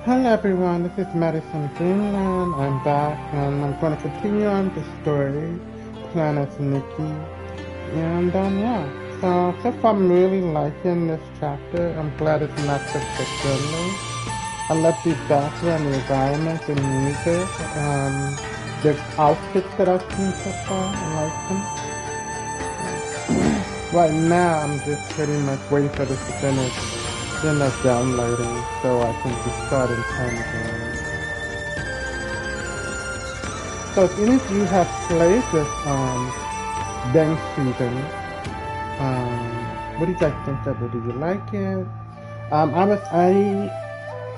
Hello everyone, this is Madison Greenland. I'm back and I'm going to continue on the story, Planet Nikki. And yeah, so far I'm really liking this chapter. I'm glad it's not so particular. I love the background, the environment, the music, the outfits that I've seen so far. I like them. Right now I'm just pretty much waiting for this to finish. Then downloading so I can just start in time again. So if any of you have played this Danqing, what do you guys think of it? Do you like it? I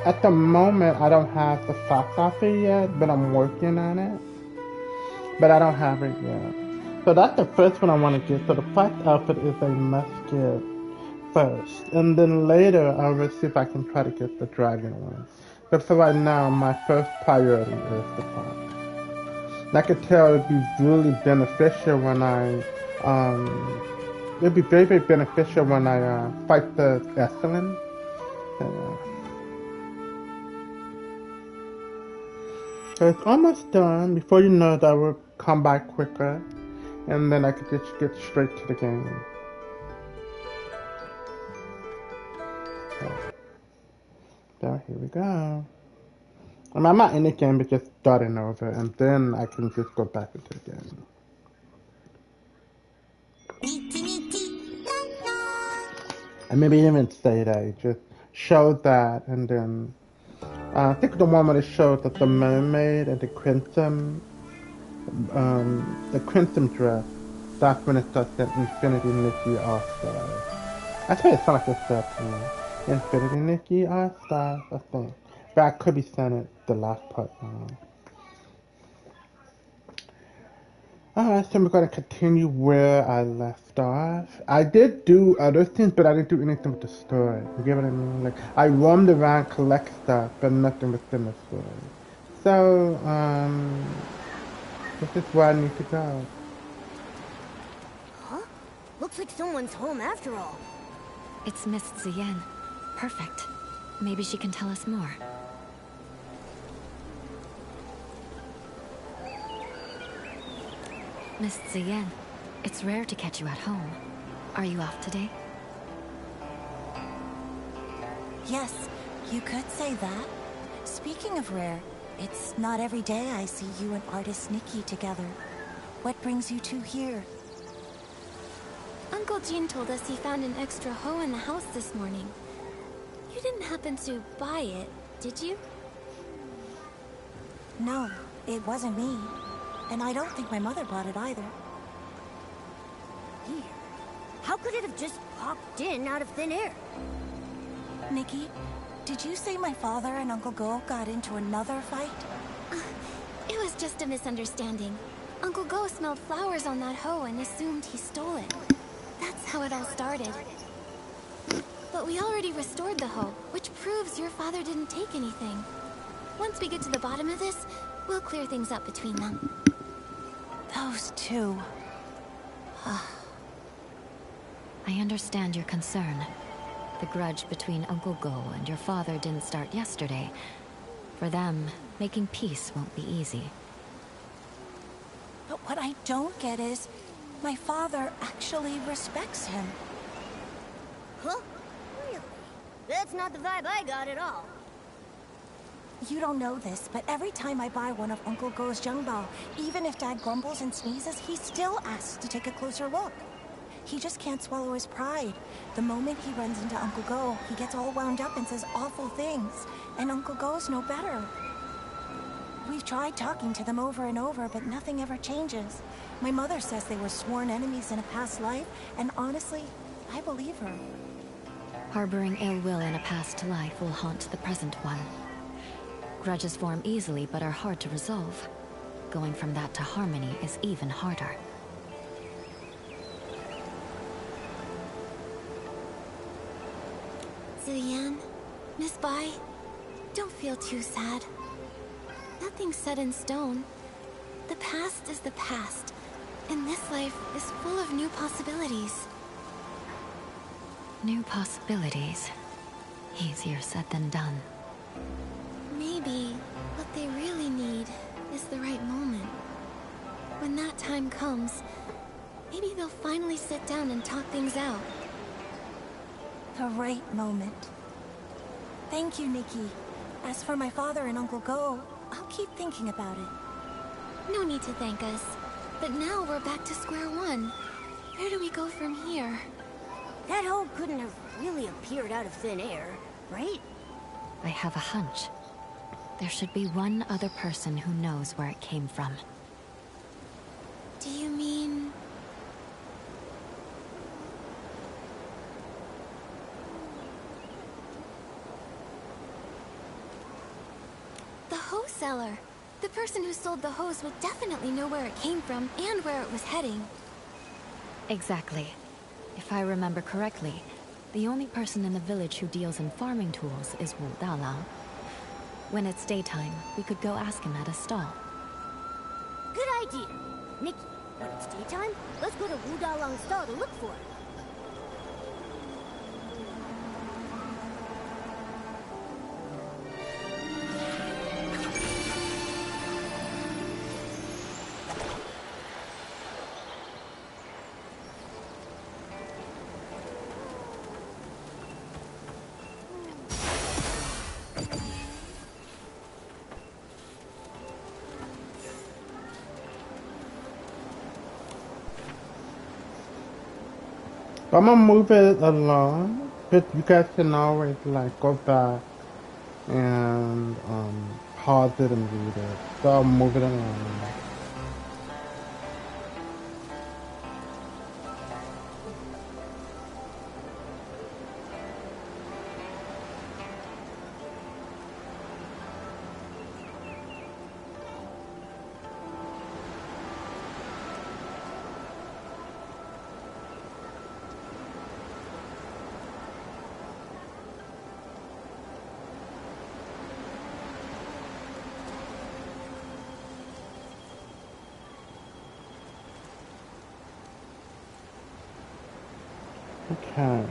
at the moment I don't have the socks outfit yet, but I'm working on it. But I don't have it yet. So that's the first one I want to get. So the first outfit is a must get first, and then later I will see if I can try to get the dragon one. But for right now, my first priority is the fox. And I could tell it'd be really beneficial when it'd be very, very beneficial when I fight the Esselin. So it's almost done. Before you know it, I will come back quicker, and then I could just get straight to the game. So here we go. I'm not in the game, but just starting over, and then I can just go back into the game. And maybe even say that, just show that, and then I think the one where it showed that the mermaid and the crimson dress, that's when it starts that Infinity Nikki All-Stars. I think it sounds like it said to me. Infinity Nikki All-Stars, I think. But I could be saying it the last part wrong. Alright, so we're going to continue where I left off. I did do other things, but I didn't do anything with the story. You get what I mean? Like, I roamed around, collect stuff, but nothing within the story. So, this is where I need to go. Huh? Looks like someone's home after all. It's Miss Ziyan. Perfect. Maybe she can tell us more. Miss Ziyan, it's rare to catch you at home. Are you off today? Yes, you could say that. Speaking of rare, it's not every day I see you and artist Nikki together. What brings you two here? Uncle Jean told us he found an extra hoe in the house this morning. You didn't happen to buy it, did you? No, it wasn't me. And I don't think my mother bought it either. Here. How could it have just popped in out of thin air? Nikki, did you say my father and Uncle Go got into another fight? It was just a misunderstanding. Uncle Go smelled flowers on that hoe and assumed he stole it. That's how it all started. But we already restored the hoe, which proves your father didn't take anything. Once we get to the bottom of this, we'll clear things up between them. Those two. I understand your concern. The grudge between Uncle Go and your father didn't start yesterday. For them, making peace won't be easy. But what I don't get is, my father actually respects him. Huh? Really? That's not the vibe I got at all. You don't know this, but every time I buy one of Uncle Go's Jungbao, even if Dad grumbles and sneezes, he still asks to take a closer look. He just can't swallow his pride. The moment he runs into Uncle Go, he gets all wound up and says awful things. And Uncle Go's no better. We've tried talking to them over and over, but nothing ever changes. My mother says they were sworn enemies in a past life, and honestly, I believe her. Harboring ill will in a past life will haunt the present one. Grudges form easily but are hard to resolve. Going from that to harmony is even harder. Ziyan, Miss Bai, don't feel too sad. Nothing's set in stone. The past is the past, and this life is full of new possibilities. New possibilities. Easier said than done. Maybe what they really need is the right moment. When that time comes, maybe they'll finally sit down and talk things out. The right moment. Thank you, Nikki. As for my father and Uncle Go, I'll keep thinking about it. No need to thank us. But now we're back to square one. Where do we go from here? That hoe couldn't have really appeared out of thin air, right? I have a hunch. There should be one other person who knows where it came from. Do you mean... the hoe seller? The person who sold the hose would definitely know where it came from and where it was heading. Exactly. If I remember correctly, the only person in the village who deals in farming tools is Wu Dalang. When it's daytime, we could go ask him at a stall. Good idea. Nikki, when it's daytime, let's go to Wu Dalang's stall to look for it. I'm gonna move it along, but you guys can always like go back and pause it and read it. So I'll move it along. Okay.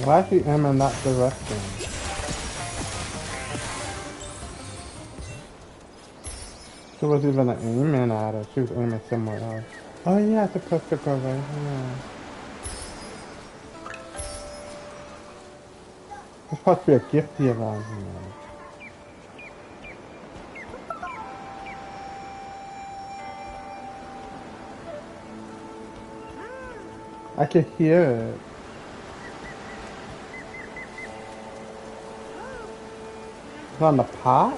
Why is she aiming in that direction? She wasn't even aiming at it. She was aiming somewhere else. Oh yeah, it's supposed to go right here. There's supposed to be a gift here around here. I can hear it. It's on the pot?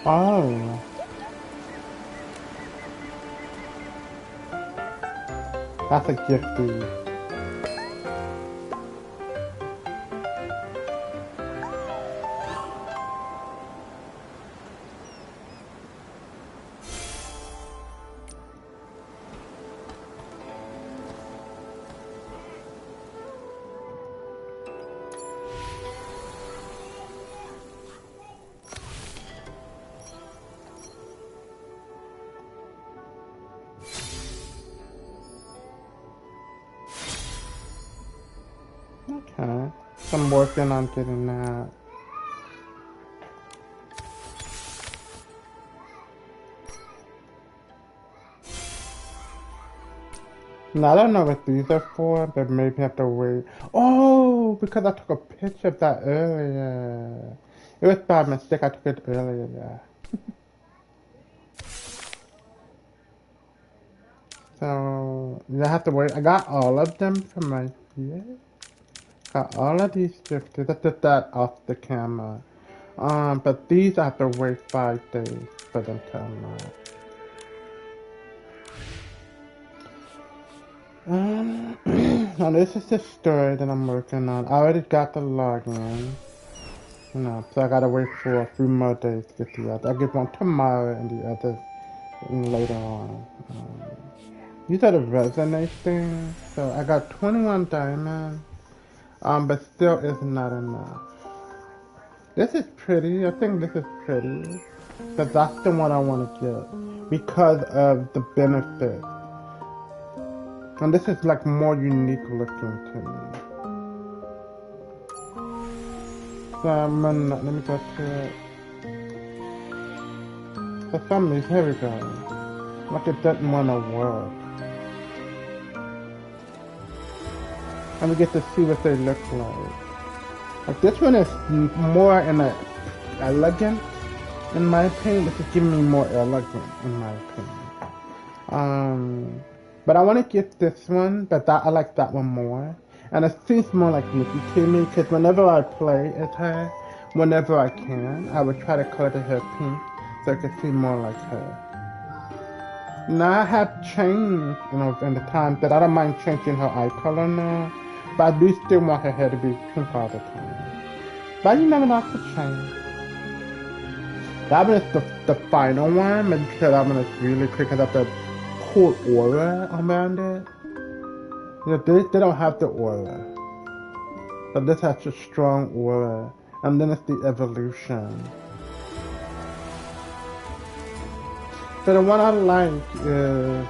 Oh. That's a gifty. Okay. So I'm working on getting that. Now, I don't know what these are for, but maybe I have to wait. Oh, because I took a picture of that earlier. It was by mistake. I took it earlier. Yeah. So you have to wait. I got all of them from right here. Got all of these gifted. I did that off the camera. But these I have to wait 5 days for them to unlock. Now this is the story that I'm working on. I already got the login. You know, so I gotta wait for a few more days to get the other. I get one tomorrow and the other later on. These are the resonate things. So I got 21 diamonds. But still is not enough. This is pretty. I think this is pretty. But that's the one I want to get because of the benefit. And this is like more unique looking to me. So I'm gonna, let me go to it. For some reason, here we go. Like it doesn't want to work. And we get to see what they look like. Like this one is more in a elegant, in my opinion. This is giving me more elegant, in my opinion. But I want to get this one, but I like that one more. And it seems more like Nikki to me, because whenever I play as her, whenever I can, I would try to color the hair pink, so it could seem more like her. Now I have changed, you know, in the time that I don't mind changing her eye color now, but I do still want her hair to be pink all the time. But you never know, to change. That one is the final one, because that one is really quick, because I have to cool aura around it. You know, they don't have the aura. But this has a strong aura. And then it's the evolution. So the one I like is,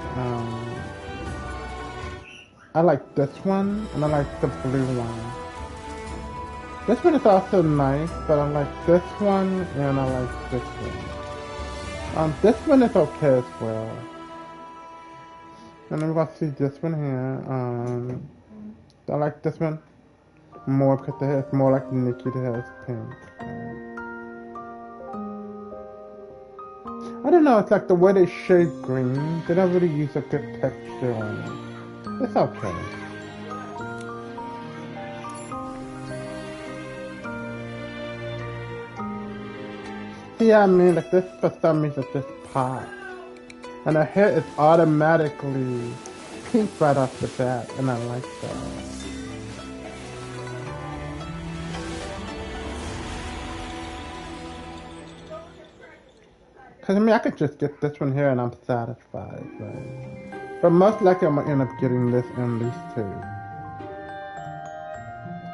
I like this one, and I like the blue one. This one is also nice, but I like this one, and I like this one. This one is okay as well. And then we're gonna see this one here. I like this one more because the hair is more like Nikki, the hair is pink. I don't know, it's like the way they shade green, they don't really use a good texture on it. It's okay. See what I mean? Like this, for some reason, this pops. And her hair is automatically pink right off the bat, and I like that. Cause I mean, I could just get this one here and I'm satisfied, right? But most likely I'm gonna end up getting this and these two.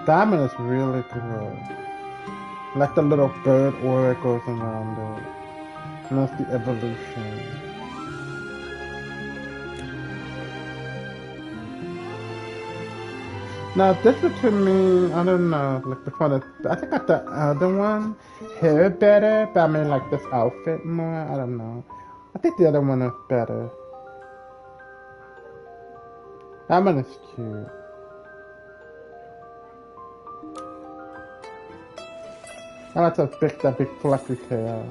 Diamond is really good. Like the little bird aura goes around it. And that's the evolution. Now this one to me, I don't know, like the one, I think I got the other one hair better, but I mean like this outfit more, I don't know. I think the other one is better. That one is cute. I like that big fluffy tail.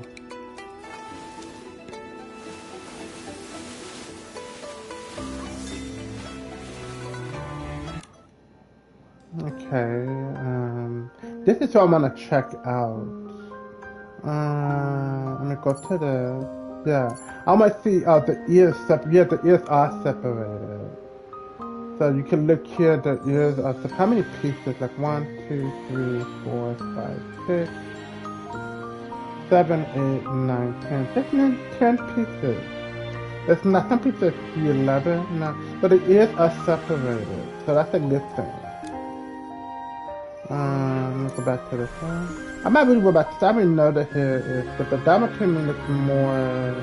Okay, this is what I'm gonna check out. Let me go to the, yeah. I might see, the ears, the ears are separated. So you can look here, the ears are, how many pieces? Like 1, 2, 3, 4, 5, 6, 7, 8, 9, 10. That's 10 pieces. It's not, some people see 11, no. But the ears are separated, so that's a good thing. Let's go back to this one. I might really go back to this. I already know the hair is, but the diamond to me looks more,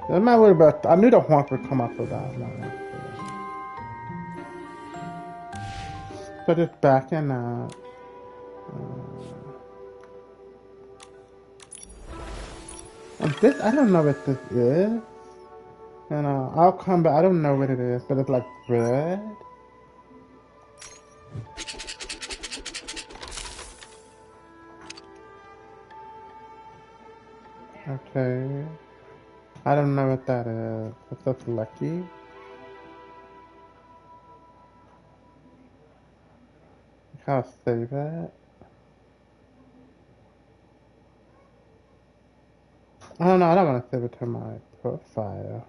I might worry about, I knew the horns would come up for that one. Put it back in that. And this, I don't know what this is. You know, I'll come back. I don't know what it is, but it's like bread. Okay. I don't know what that is. It's just lucky. I'll save it. I don't know. I don't want to save it to my profile.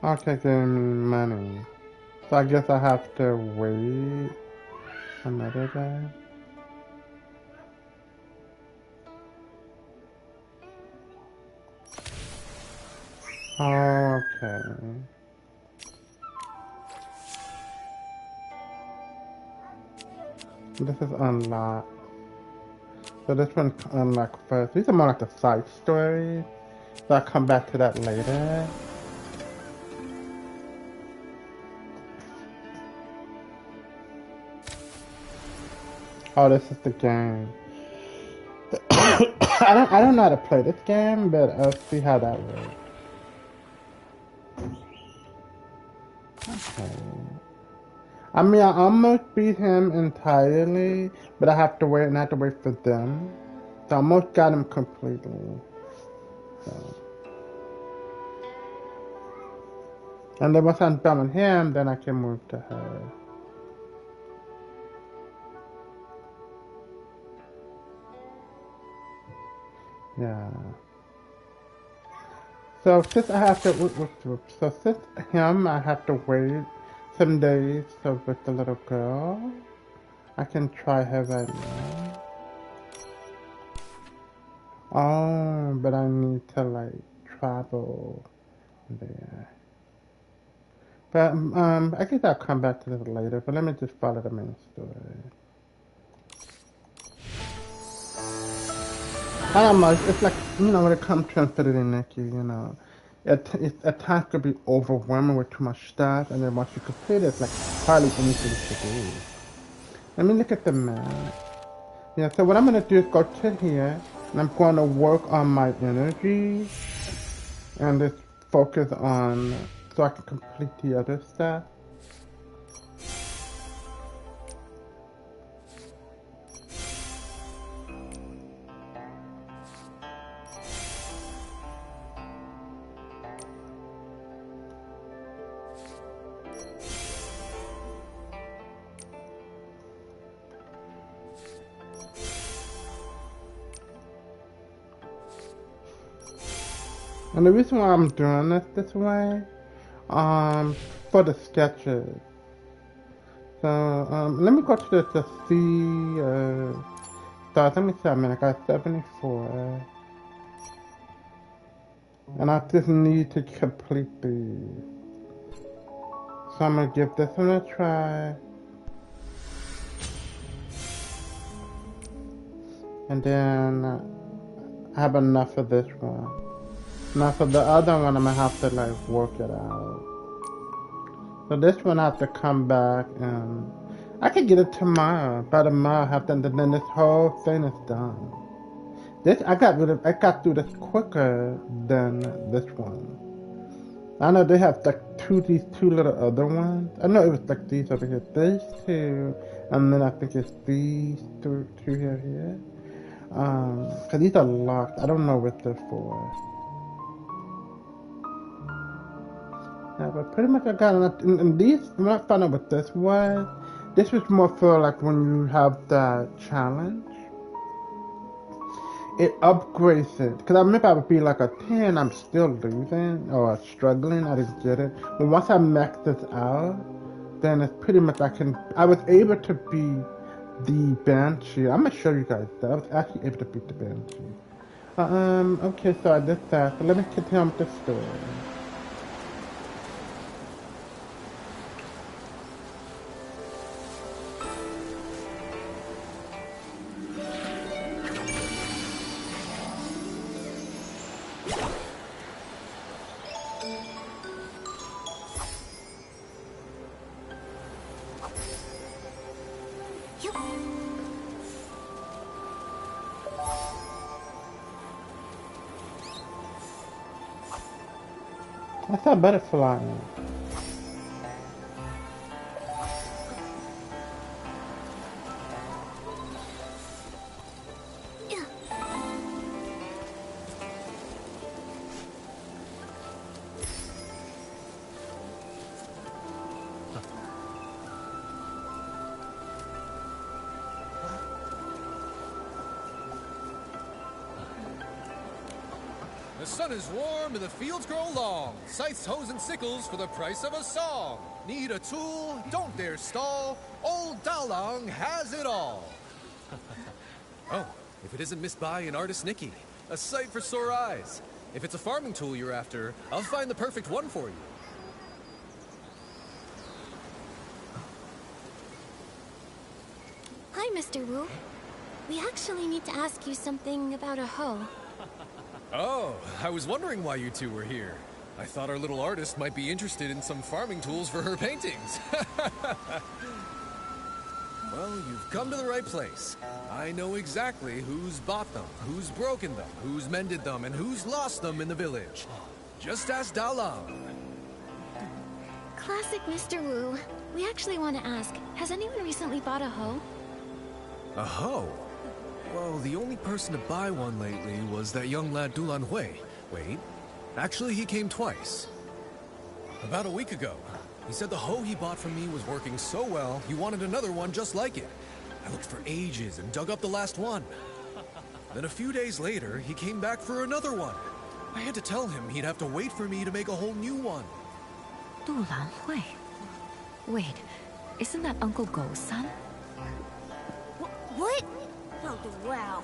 Okay, give me money. So I guess I have to wait another day. Okay. This is unlocked. So this one unlocked first. These are more like the side stories. So I'll come back to that later. Oh, this is the game. I don't know how to play this game, but I'll see how that works. Okay. I mean, I almost beat him entirely, but I have to wait and I have to wait for them. So I almost got him completely. So. And then once I'm done with him, then I can move to her. Yeah. So since I have to, so since him, I have to wait some days. So with the little girl, I can try her right now. Oh, but I need to like travel there. But I guess I'll come back to this later. But let me just follow the main story. I don't know. It's like, you know, when it comes to Infinity Nikki, you know, at times could be overwhelming with too much stuff, and then once you complete it, it's like hardly anything to do. Let me look at the map. Yeah, so what I'm gonna do is go to here, and I'm going to work on my energy, and just focus on, so I can complete the other stuff. And the reason why I'm doing this way, for the sketches. So, let me go to the stars. Let me see, I got 74. And I just need to complete these. So I'm gonna give this one a try. And then I have enough of this one. Now for the other one, I'm gonna have to like work it out. So this one I have to come back and I could get it tomorrow. By tomorrow, I have to, then this whole thing is done. This I got through this quicker than this one. I know they have like these two little other ones. I know it was like these over here, these two, and then I think it's these two here. Cause these are locked. I don't know what they're for. Yeah, but pretty much I got enough. And these, when I found out what this was more for like when you have that challenge. It upgrades it. Because I remember I would be like a 10, I'm still losing or struggling, I didn't get it. But once I max this out, then it's pretty much I was able to beat the Banshee. I'm going to show you guys that. I was actually able to beat the Banshee. Okay, so I did that. So let me continue with the story. I saw a butterfly. The sun is warm and the fields grow long. Scythes, hoes, and sickles for the price of a song. Need a tool? Don't dare stall. Old Dalang has it all. Oh, if it isn't Miss Bai and artist Nikki. A sight for sore eyes. If it's a farming tool you're after, I'll find the perfect one for you. Hi, Mr. Wu. We actually need to ask you something about a hoe. Oh, I was wondering why you two were here. I thought our little artist might be interested in some farming tools for her paintings. Well, you've come to the right place. I know exactly who's bought them, who's broken them, who's mended them, and who's lost them in the village. Just ask Dalang. Classic Mr. Wu. We actually want to ask, has anyone recently bought a hoe? A hoe? Well, the only person to buy one lately was that young lad Dulan Hui. Wait, actually he came twice. About a week ago. He said the hoe he bought from me was working so well, he wanted another one just like it. I looked for ages and dug up the last one. Then a few days later, he came back for another one. I had to tell him he'd have to wait for me to make a whole new one. Dulan Hui. Wait, isn't that Uncle Go's son? What? Oh, wow.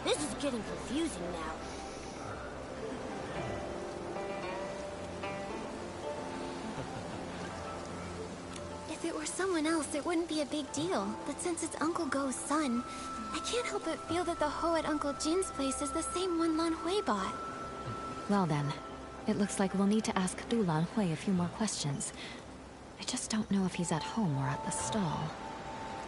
This is getting confusing now. If it were someone else, it wouldn't be a big deal. But since it's Uncle Go's son, I can't help but feel that the hoe at Uncle Jin's place is the same one Lan Hui bought. Well then, it looks like we'll need to ask Dulan Hui a few more questions. I just don't know if he's at home or at the stall.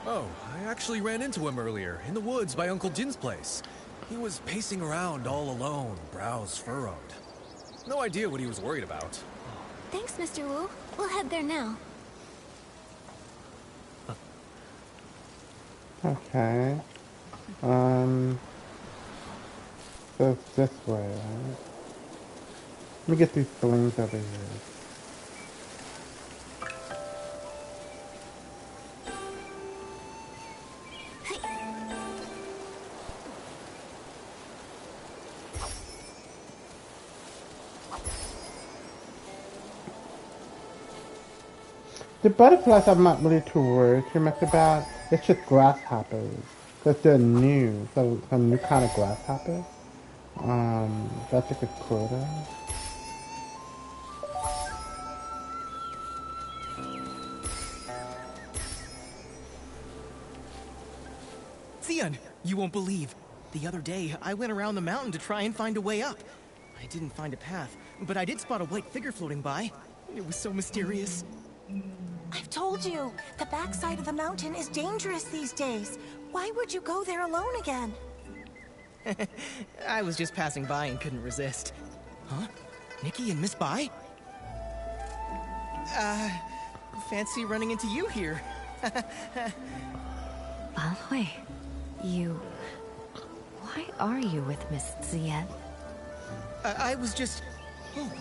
Oh, I actually ran into him earlier, in the woods by Uncle Jin's place. He was pacing around all alone, brows furrowed. No idea what he was worried about. Thanks, Mr. Wu. We'll head there now. Okay. So it's this way, right? Let me get these balloons over here. The butterflies I'm not really too worried too much about. It's just grasshoppers. Because they're new. So some new kind of grasshopper. That's like a quota. Xian, you won't believe. The other day, I went around the mountain to try and find a way up. I didn't find a path, but I did spot a white figure floating by. It was so mysterious. I've told you, the backside of the mountain is dangerous these days. Why would you go there alone again? I was just passing by and couldn't resist. Huh? Nikki and Miss Bai? Fancy running into you here. Lan Hui, you... Why are you with Miss Xian? I was just... Oh,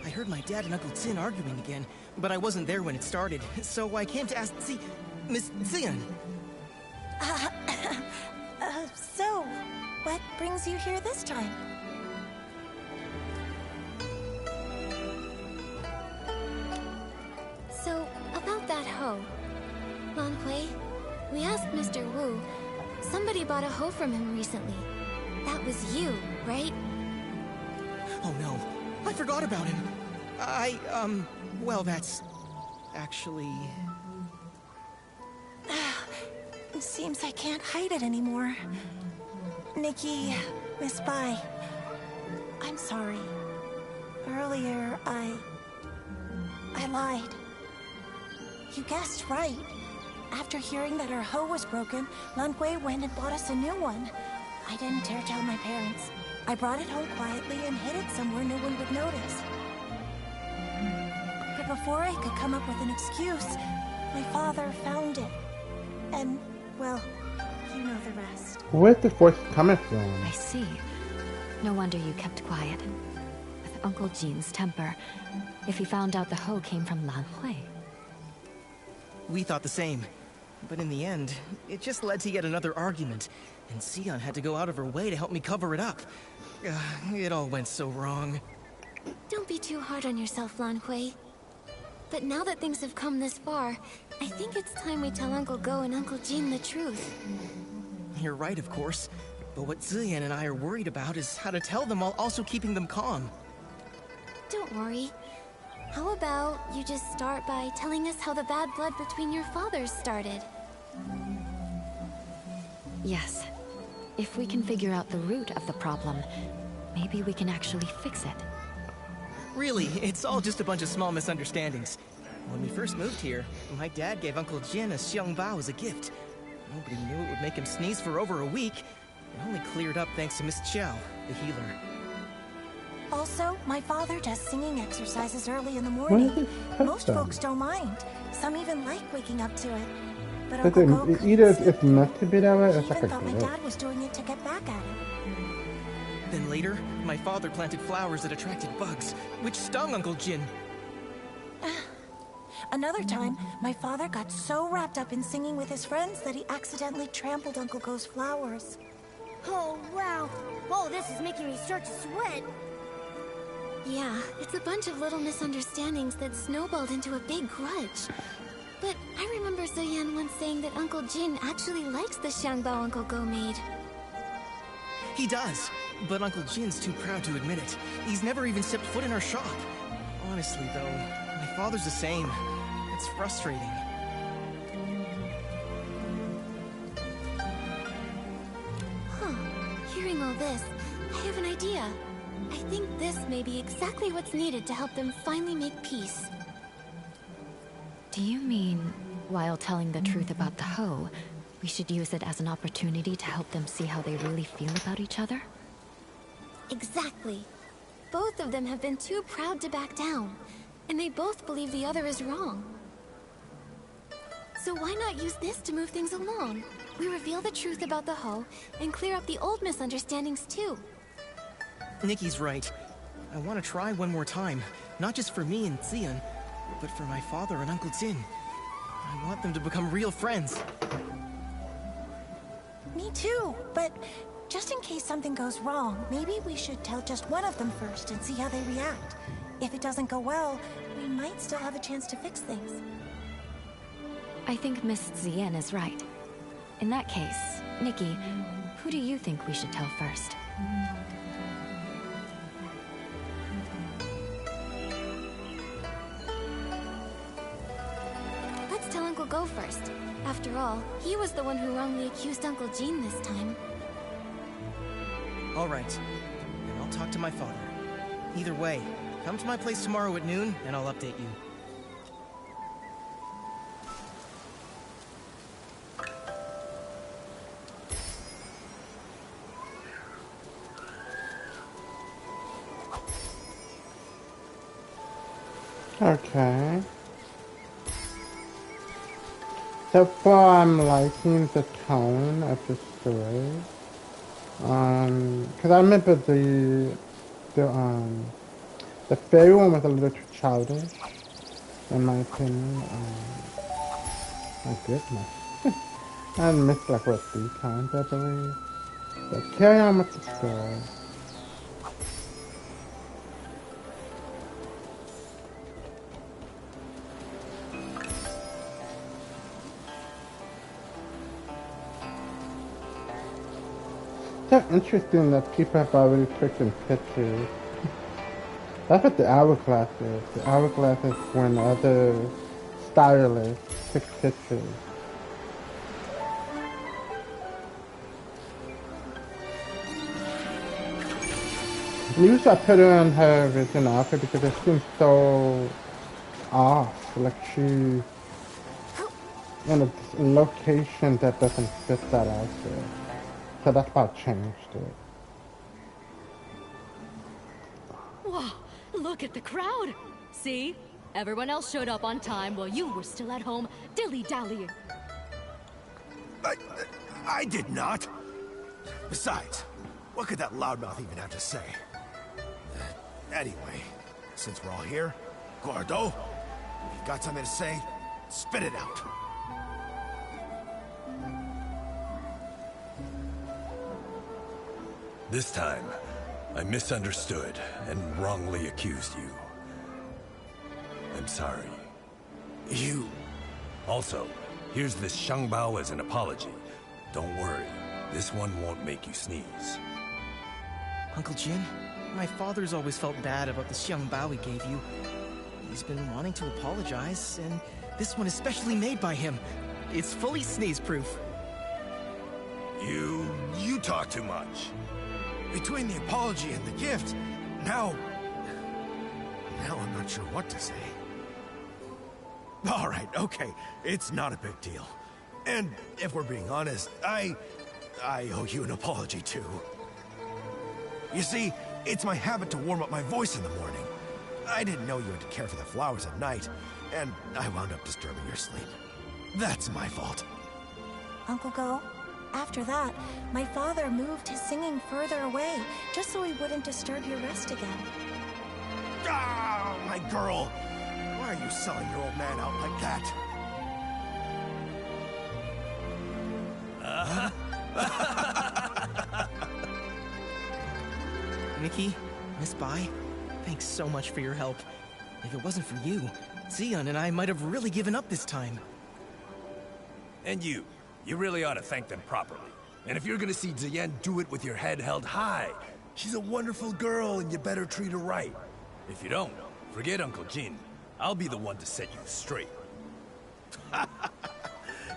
I heard my dad and Uncle Xin arguing again, but I wasn't there when it started, so I came to ask Miss Xian. So, what brings you here this time? So, about that hoe. Lan Hui, we asked Mr. Wu. Somebody bought a hoe from him recently. That was you, right? Oh no, I forgot about him. Well, that's... actually... It seems I can't hide it anymore. Nikki, Miss Bai, I'm sorry. Earlier, I lied. You guessed right. After hearing that our hoe was broken, Lan Hui went and bought us a new one. I didn't dare tell my parents. I brought it home quietly and hid it somewhere no one would notice. before I could come up with an excuse, my father found it. And, well, you know the rest. Where's the voice coming from? I see. No wonder you kept quiet. With Uncle Jin's temper, if he found out the hoe came from Lan Hui. We thought the same. But in the end, it just led to yet another argument. And Xian had to go out of her way to help me cover it up. It all went so wrong. Don't be too hard on yourself, Lan Hui. But now that things have come this far, I think it's time we tell Uncle Go and Uncle Jin the truth. You're right, of course. But what Ziyan and I are worried about is how to tell them while also keeping them calm. Don't worry. How about you just start by telling us how the bad blood between your fathers started? Yes. If we can figure out the root of the problem, maybe we can actually fix it. Really, it's all just a bunch of small misunderstandings. When we first moved here, my dad gave Uncle Jin a xiang bao as a gift. Nobody knew it would make him sneeze for over a week. It only cleared up thanks to Miss Chow, the healer. Also, my father does singing exercises early in the morning. Most folks don't mind. Some even like waking up to it. But Uncle Go couldn't either sleep. it's meant to be that way, He it's like even a thought my glitch. dad was doing it to get back at him. Then later, my father planted flowers that attracted bugs, which stung Uncle Jin. Another time, my father got so wrapped up in singing with his friends that he accidentally trampled Uncle Go's flowers. Oh, wow. Whoa, this is making me start to sweat. Yeah, it's a bunch of little misunderstandings that snowballed into a big grudge. But I remember Ziyan once saying that Uncle Jin actually likes the xiangbao Uncle Go made. He does, but Uncle Jin's too proud to admit it. He's never even stepped foot in our shop. Honestly, though, my father's the same. It's frustrating. Huh. Hearing all this, I have an idea. I think this may be exactly what's needed to help them finally make peace. Do you mean, while telling the truth about the hoe, we should use it as an opportunity to help them see how they really feel about each other? Exactly. Both of them have been too proud to back down, and they both believe the other is wrong. So why not use this to move things along? We reveal the truth about the hoe, and clear up the old misunderstandings too. Nikki's right. I want to try one more time, not just for me and Xian, but for my father and Uncle Jin. I want them to become real friends. Me too, but just in case something goes wrong, maybe we should tell just one of them first and see how they react. If it doesn't go well, we might still have a chance to fix things. I think Miss Ziyan is right. In that case, Nikki, who do you think we should tell first? Let's tell Uncle Go first. After all, he was the one who wrongly accused Uncle Jin this time. All right, then I'll talk to my father. Either way, come to my place tomorrow at noon, and I'll update you. Okay. So far, I'm liking the tone of the story. Cause I remember the fairy one was a little too childish, in my opinion. My goodness. I missed like what 3 times, I believe. But carry on with the story. So interesting that people have already taken pictures. That's what the hourglass is. The hourglass is when other stylists took pictures. Usually I put her in her original outfit because it seems so off. Like she's in a location that doesn't fit that outfit. So that's why I changed it. Whoa, look at the crowd. See? Everyone else showed up on time while you were still at home dilly-dallying. I did not. Besides, what could that loudmouth even have to say? Anyway, since we're all here, Gordo, if you've got something to say, spit it out. This time, I misunderstood and wrongly accused you. I'm sorry. You... Also, here's this Shangbao as an apology. Don't worry, this one won't make you sneeze. Uncle Jin, my father's always felt bad about the Xiangbao he gave you. He's been wanting to apologize, and this one is specially made by him. It's fully sneeze-proof. You talk too much. Between the apology and the gift, now I'm not sure what to say. All right, okay, it's not a big deal. And if we're being honest, I owe you an apology too. You see, it's my habit to warm up my voice in the morning. I didn't know you had to care for the flowers at night, and I wound up disturbing your sleep. That's my fault. Uncle Go, after that, my father moved his singing further away, just so he wouldn't disturb your rest again. Ah, my girl! Why are you selling your old man out like that? Nikki, Miss Bai, thanks so much for your help. If it wasn't for you, Xian and I might have really given up this time. And you really ought to thank them properly. And if you're gonna see Ziyan, do it with your head held high. She's a wonderful girl and you better treat her right. If you don't, forget Uncle Jin. I'll be the one to set you straight.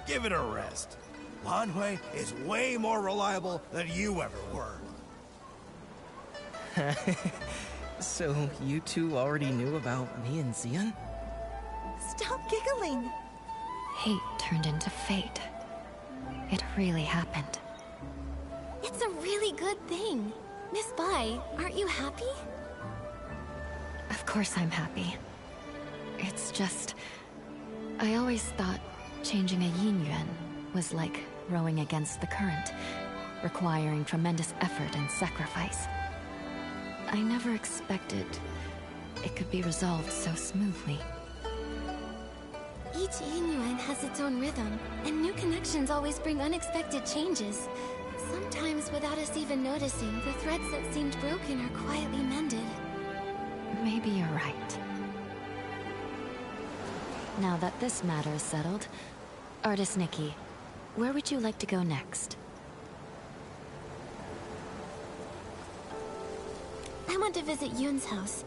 Give it a rest. Lan Hui is way more reliable than you ever were. So, you two already knew about me and Xian? Stop giggling! Hate turned into fate. It really happened. It's a really good thing. Miss Bai, aren't you happy? Of course I'm happy. It's just... I always thought changing a yin yuan was like rowing against the current, requiring tremendous effort and sacrifice. I never expected it could be resolved so smoothly. Each yin yuan has its own rhythm, and new connections always bring unexpected changes. Sometimes without us even noticing, the threads that seemed broken are quietly mended. Maybe you're right. Now that this matter is settled, Artist Nikki, where would you like to go next? I want to visit Yun's house.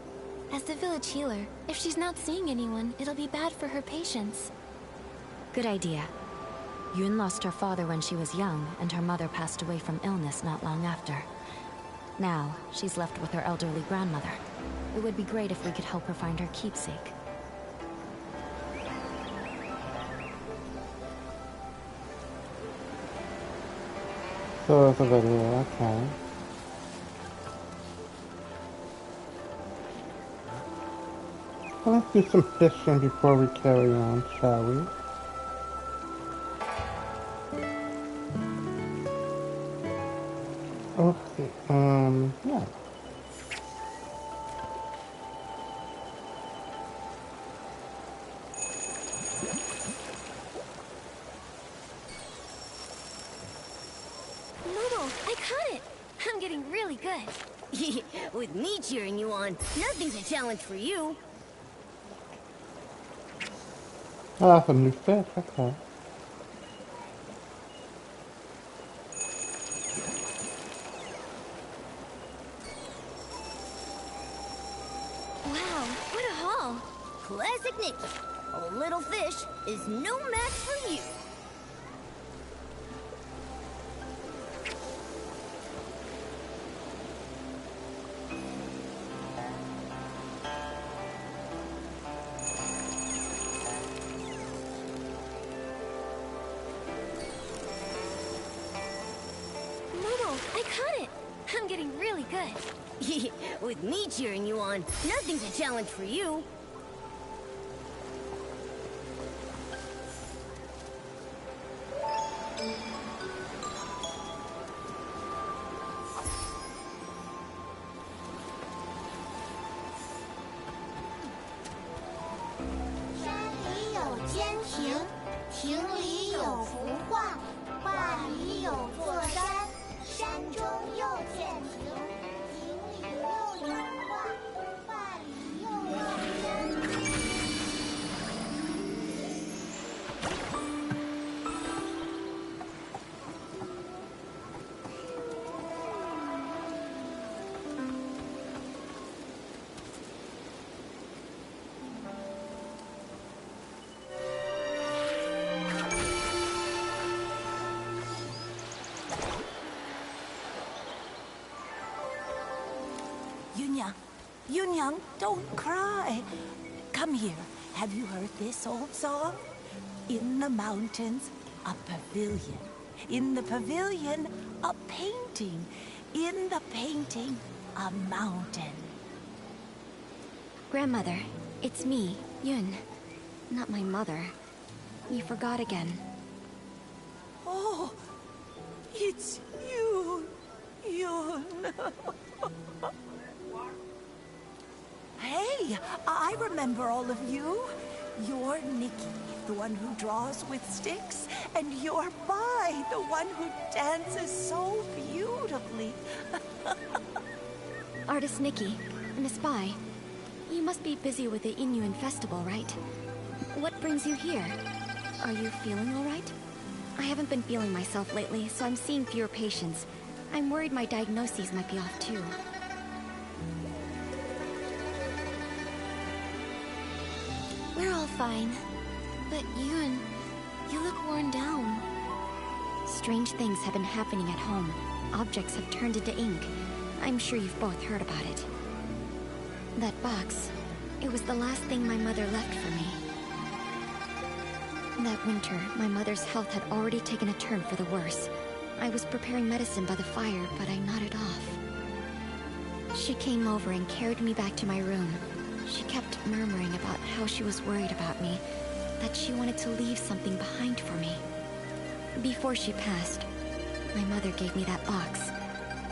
As the village healer, if she's not seeing anyone, it'll be bad for her patients. Good idea. Yun lost her father when she was young, and her mother passed away from illness not long after. Now, she's left with her elderly grandmother. It would be great if we could help her find her keepsake. So it's a video, okay. Well, let's do some fishing before we carry on, shall we? Okay, yeah. Momo, I caught it! I'm getting really good. With me cheering you on, nothing's a challenge for you. Oh, that's a new fish, okay. Wow, what a haul! Classic Nikki. A little fish is no match for you. I caught it! I'm getting really good. With me cheering you on, nothing's a challenge for you. 又见情，井里又有画，画里又望人。Yunyang, don't cry. Come here. Have you heard this old song? In the mountains, a pavilion. In the pavilion, a painting. In the painting, a mountain. Grandmother, it's me, Yun. Not my mother. You forgot again. Oh, it's you, Yun. Hey, I remember all of you. You're Nikki, the one who draws with sticks, and you're Bai, the one who dances so beautifully. Artist Nikki, Miss Bai, you must be busy with the Inuan festival, right? What brings you here? Are you feeling all right? I haven't been feeling myself lately, so I'm seeing fewer patients. I'm worried my diagnoses might be off too. We're all fine. But Yun, you look worn down. Strange things have been happening at home. Objects have turned into ink. I'm sure you've both heard about it. That box, it was the last thing my mother left for me. That winter, my mother's health had already taken a turn for the worse. I was preparing medicine by the fire, but I nodded off. She came over and carried me back to my room. She kept murmuring about how she was worried about me, that she wanted to leave something behind for me. Before she passed, my mother gave me that box,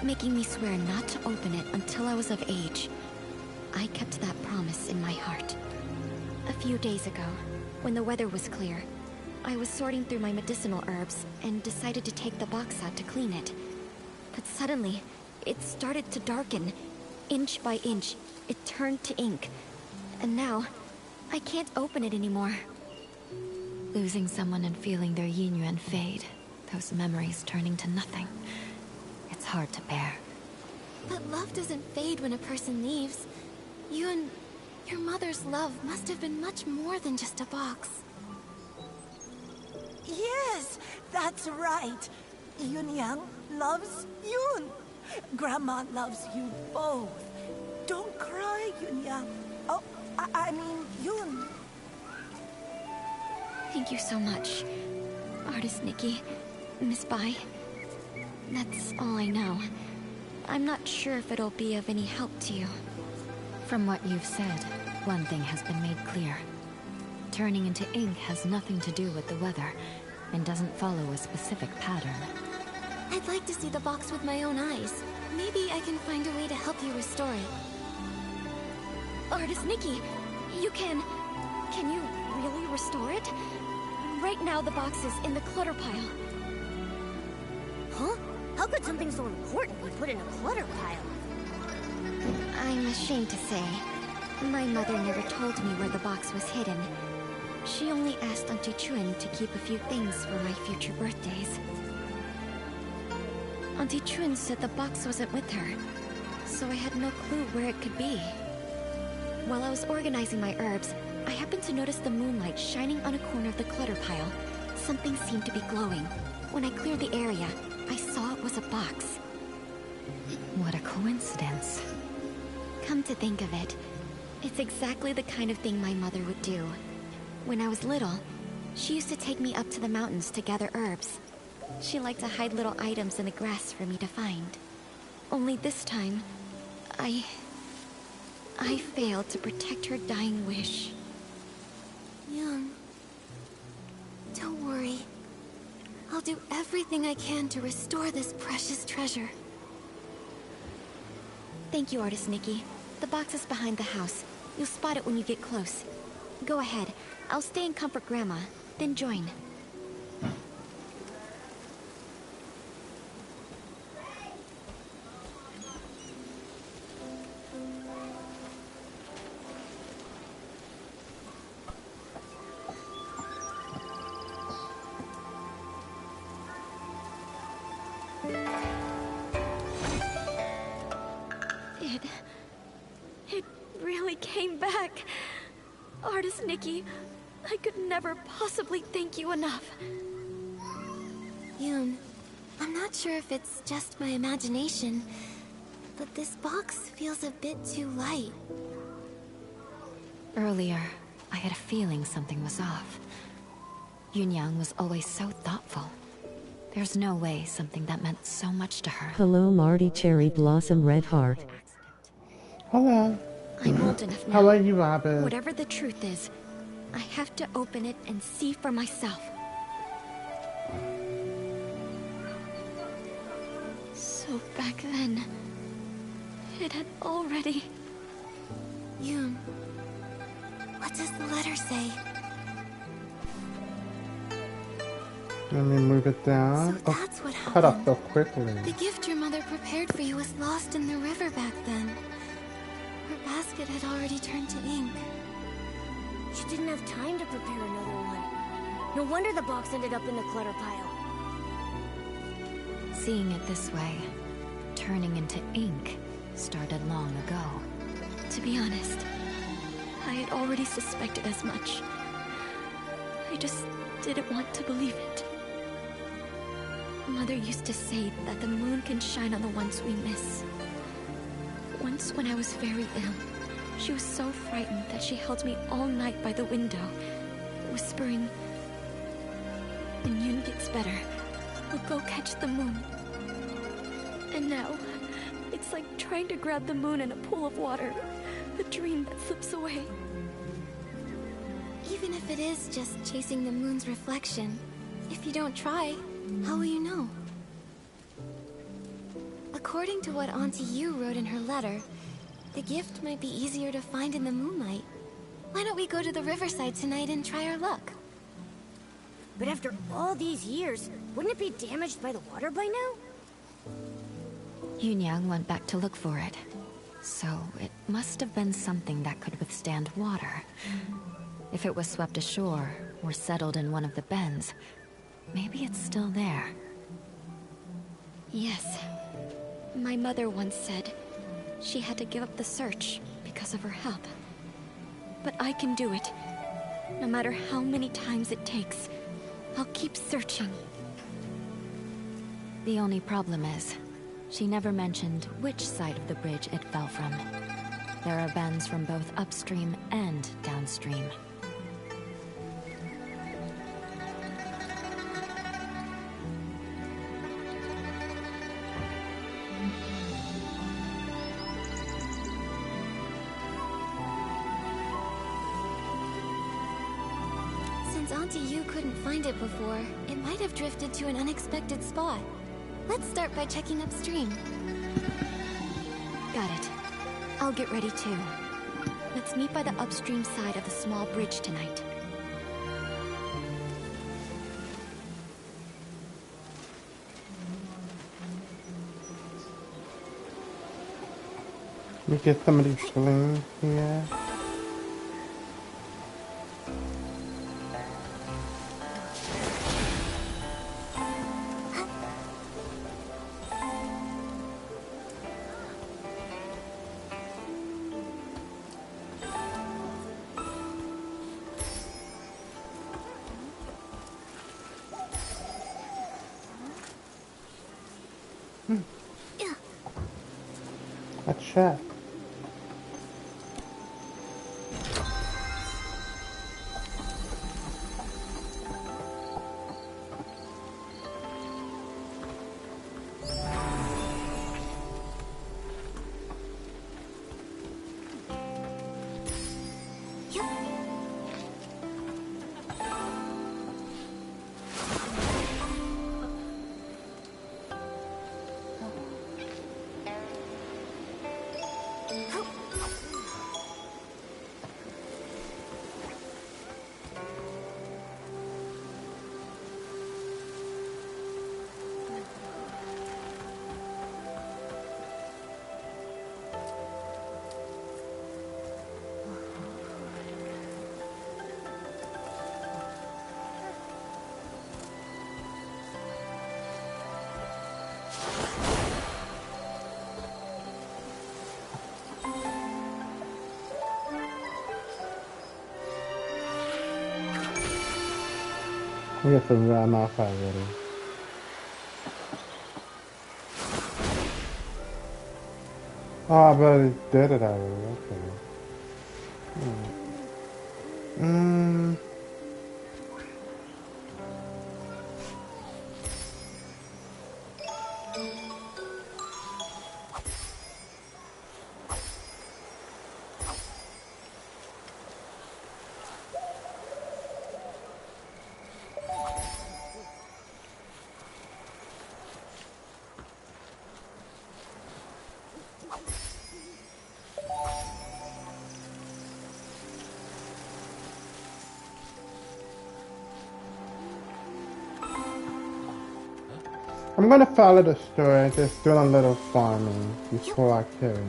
making me swear not to open it until I was of age. I kept that promise in my heart. A few days ago, when the weather was clear, I was sorting through my medicinal herbs and decided to take the box out to clean it. But suddenly, it started to darken. Inch by inch, it turned to ink. And now, I can't open it anymore. Losing someone and feeling their yin yuan fade, those memories turning to nothing. It's hard to bear. But love doesn't fade when a person leaves. Yun, your mother's love must have been much more than just a box. Yes, that's right. Yunyang loves Yun. Grandma loves you both. Don't cry, Yunyang. Oh, I mean, Yun. Thank you so much, Artist Nikki, Miss Bai. That's all I know. I'm not sure if it'll be of any help to you. From what you've said, one thing has been made clear. Turning into ink has nothing to do with the weather, and doesn't follow a specific pattern. I'd like to see the box with my own eyes. Maybe I can find a way to help you restore it. Artist Nikki, you can you really restore it? Right now the box is in the clutter pile. Huh? How could something so important be put in a clutter pile? I'm ashamed to say, my mother never told me where the box was hidden. She only asked Auntie Chun to keep a few things for my future birthdays. Auntie Chun said the box wasn't with her, so I had no clue where it could be. While I was organizing my herbs, I happened to notice the moonlight shining on a corner of the clutter pile. Something seemed to be glowing. When I cleared the area, I saw it was a box. What a coincidence. Come to think of it, it's exactly the kind of thing my mother would do. When I was little, she used to take me up to the mountains to gather herbs. She liked to hide little items in the grass for me to find. Only this time, I failed to protect her dying wish. Young, don't worry. I'll do everything I can to restore this precious treasure. Thank you, Artist Nikki. The box is behind the house. You'll spot it when you get close. Go ahead. I'll stay and comfort Grandma, then join. did. It really came back. Artist Nikki, I could never possibly thank you enough. Yoon, I'm not sure if it's just my imagination, but this box feels a bit too light. Earlier, I had a feeling something was off. Yunyang was always so thoughtful. There's no way something that meant so much to her. Hello, Marty Cherry Blossom Red Heart. Hello. I'm old enough now. How are you, Robin? Whatever the truth is, I have to open it and see for myself. So back then, it had already... Yoon, what does the letter say? Let me move it down. So that's what happened. Cut off so quickly. The gift your mother prepared for you was lost in the river back then. Her basket had already turned to ink. She didn't have time to prepare another one. No wonder the box ended up in the clutter pile. Seeing it this way, turning into ink, started long ago. To be honest, I had already suspected as much. I just didn't want to believe it. Mother used to say that the moon can shine on the ones we miss. Once when I was very ill, she was so frightened that she held me all night by the window, whispering, "When Yoon gets better, we'll go catch the moon." And now, it's like trying to grab the moon in a pool of water, a dream that slips away. Even if it is just chasing the moon's reflection, if you don't try, how will you know? According to what Auntie Yu wrote in her letter, the gift might be easier to find in the moonlight. Why don't we go to the riverside tonight and try our luck? But after all these years, wouldn't it be damaged by the water by now? Yunyang went back to look for it. So it must have been something that could withstand water. If it was swept ashore or settled in one of the bends, maybe it's still there. Yes. My mother once said she had to give up the search because of her health. But I can do it. No matter how many times it takes, I'll keep searching. The only problem is, she never mentioned which side of the bridge it fell from. There are bends from both upstream and downstream. Since Auntie Yu couldn't find it before, it might have drifted to an unexpected spot. Let's start by checking upstream. Got it. I'll get ready too. Let's meet by the upstream side of the small bridge tonight. We get some of these balloons here. A check. We have to run off already. Oh, but it did it already. Okay. Hmm. I'm gonna follow the story, just doing a little farming before I carry on.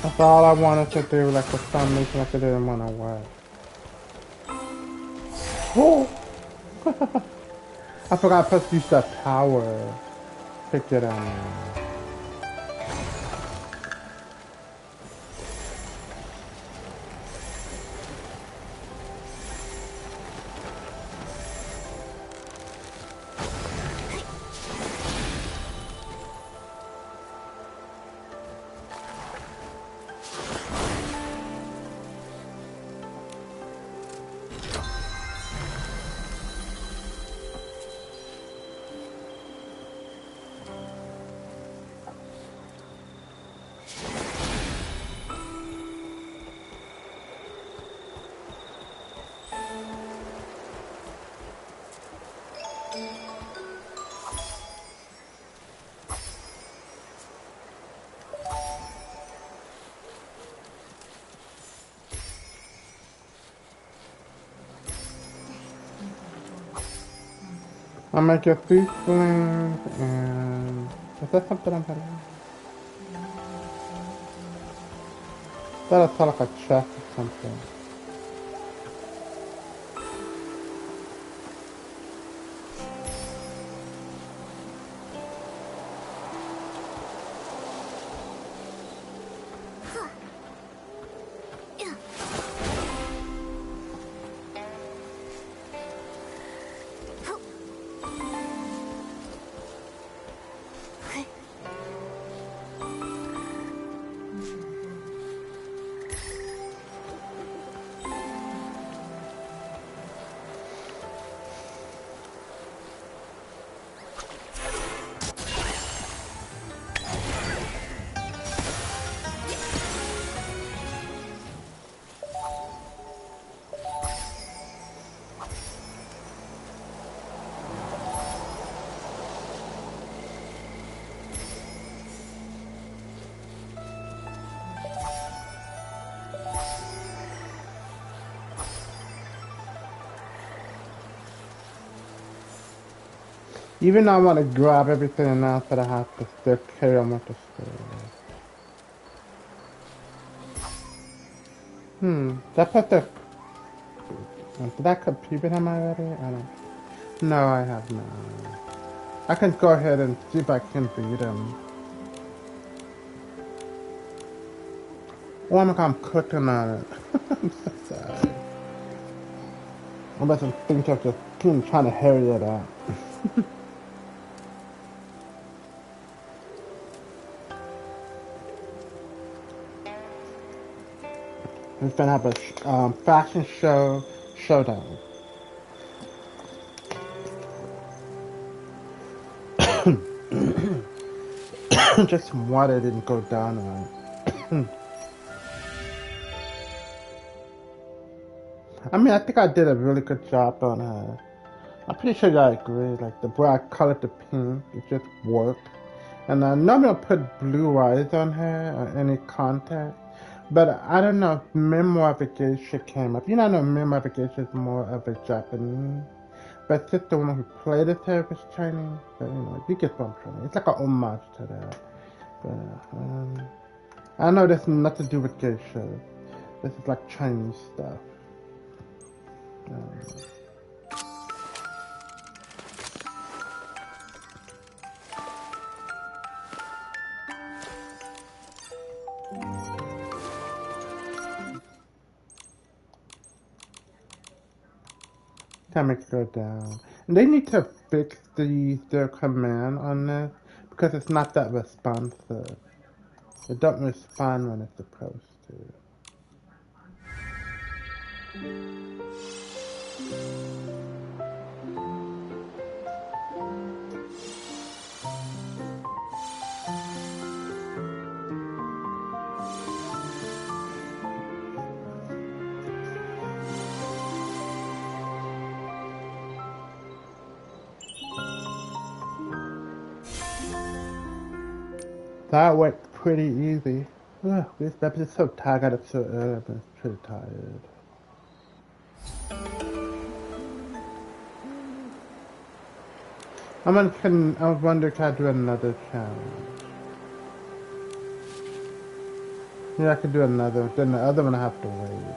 That's all I wanted to do, like for some reason, like I didn't want to work. Oh! I forgot to use that power. Pick it up. I'll make a food flame and is that something I'm gonna that'll sound like a chest or something. Even though I want to grab everything else, but I have to still carry on with the story. That put the... Did I compete with him already? I don't... No, I have not. I can go ahead and see if I can beat him. Oh my god, I'm cooking on it. I'm so sorry. I wasn't thinking of just trying to hurry it up. We're gonna have a fashion show showdown. Just water didn't go down right. I mean, I think I did a really good job on her. I'm pretty sure y'all agree. Like the way I colored the pink, it just worked. And I normally don't put blue eyes on her or any contact. But I don't know if Memoir of a Geisha came up. You know, I know Memoir of a Geisha is more of a Japanese. But since the one who played it her was Chinese, but anyway, you get what I'm trying to. It's like an homage to that. But I know this has nothing to do with geisha. This is like Chinese stuff. Time it go down. And they need to fix their command on this because it's not that responsive. It don't respond when it's supposed to. That went pretty easy. Ugh, this episode's so tired. I got up so early. I've been pretty tired. I wonder if I do another challenge. Yeah, I could do another. Then the other one I have to wait.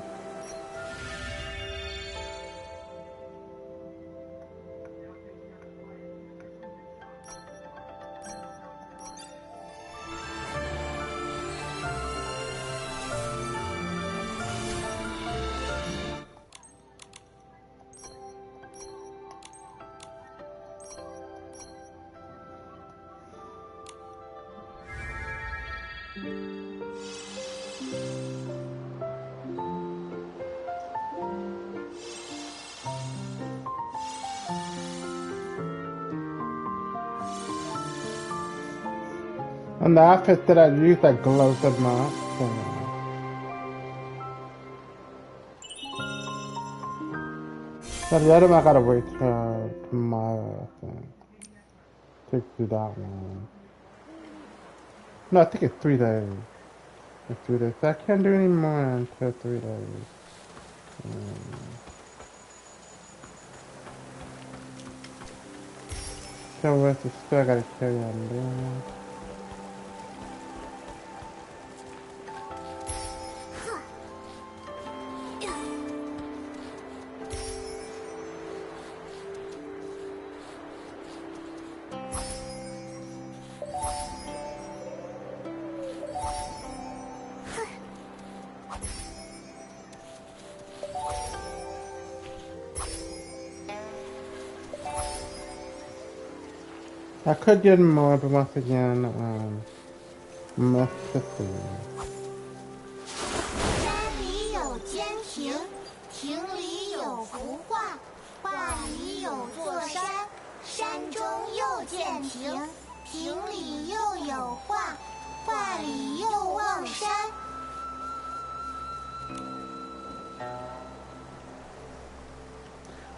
And the outfit that I used that glows up my skin. So the other one I gotta wait till tomorrow, I think. To do that one. No, I think it's 3 days. It's 3 days. So I can't do any more until 3 days. So what's the still gotta carry on doing? I could get more, but once again, must to see. 山里有间亭，亭里有幅画，画里有座山，山中又见亭，亭里又有画，画里又望山。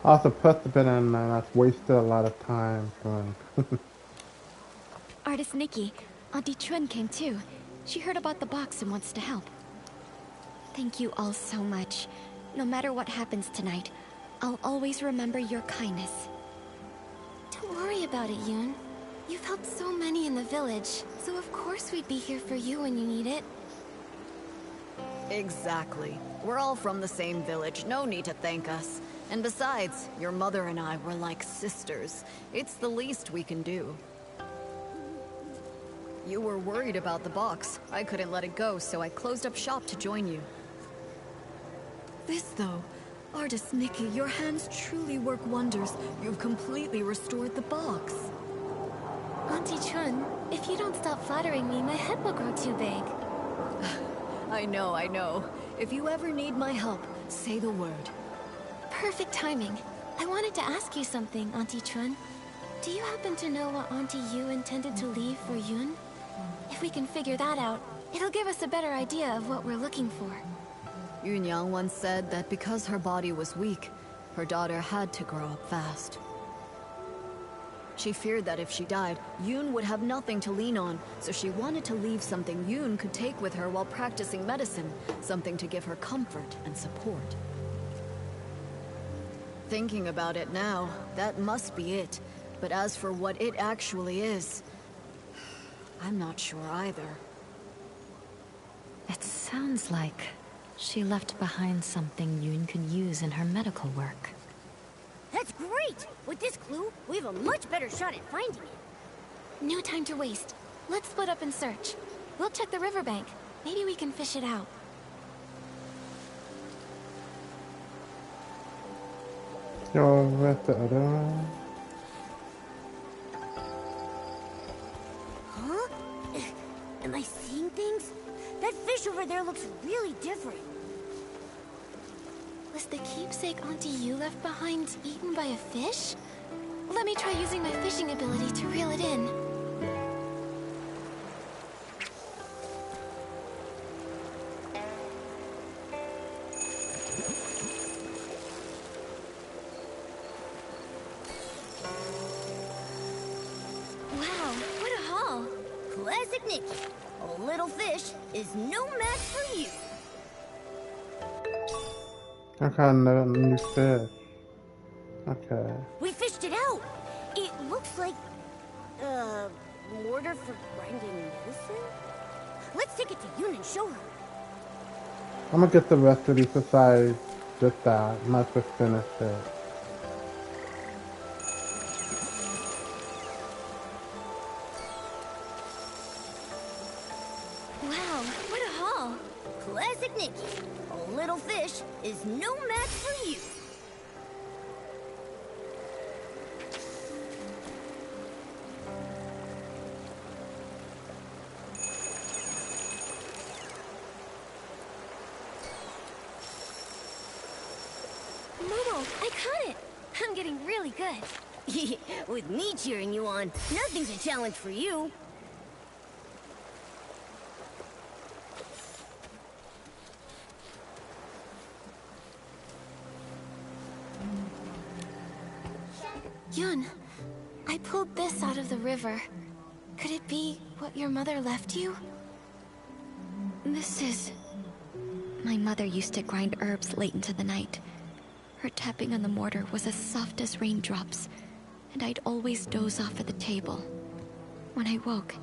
Also, plus the banana, I've wasted a lot of time doing. Artist Nikki, Auntie Chun came too. She heard about the box and wants to help. Thank you all so much. No matter what happens tonight, I'll always remember your kindness. Don't worry about it, Yoon. You've helped so many in the village, so of course we'd be here for you when you need it. Exactly. We're all from the same village, no need to thank us. And besides, your mother and I were like sisters. It's the least we can do. You were worried about the box. I couldn't let it go, so I closed up shop to join you. This though, Artist Nikki, your hands truly work wonders. You've completely restored the box. Auntie Chun, if you don't stop flattering me, my head will grow too big. I know. If you ever need my help, say the word. Perfect timing. I wanted to ask you something, Auntie Chun. Do you happen to know what Auntie Yu intended to leave for Yun? If we can figure that out, it'll give us a better idea of what we're looking for. Yun Yang once said that because her body was weak, her daughter had to grow up fast. She feared that if she died, Yun would have nothing to lean on, so she wanted to leave something Yun could take with her while practicing medicine, something to give her comfort and support. Thinking about it now, that must be it. But as for what it actually is, I'm not sure either. It sounds like she left behind something Yun could use in her medical work. That's great! With this clue, we have a much better shot at finding it. No time to waste. Let's split up and search. We'll check the riverbank. Maybe we can fish it out. Go with the other one. Huh? Am I seeing things? That fish over there looks really different. Was the keepsake Auntie Yu left behind eaten by a fish? Let me try using my fishing ability to reel it in. Wow, what a haul! Classic Nikki. A little fish is no match for you. Okay, another new fish. Okay. We fished it out. It looks like, mortar for grinding medicine? Let's take it to Yun and show her. I'm gonna get the rest of these besides just that. Must have finished it. Wow, what a haul! Classic Nikki. A little fish is no match for you. Momo, I caught it! I'm getting really good. With me cheering you on, nothing's a challenge for you. Yun, I pulled this out of the river. Could it be what your mother left you? This is... My mother used to grind herbs late into the night. Her tapping on the mortar was as soft as raindrops, and I'd always doze off at the table. When I woke,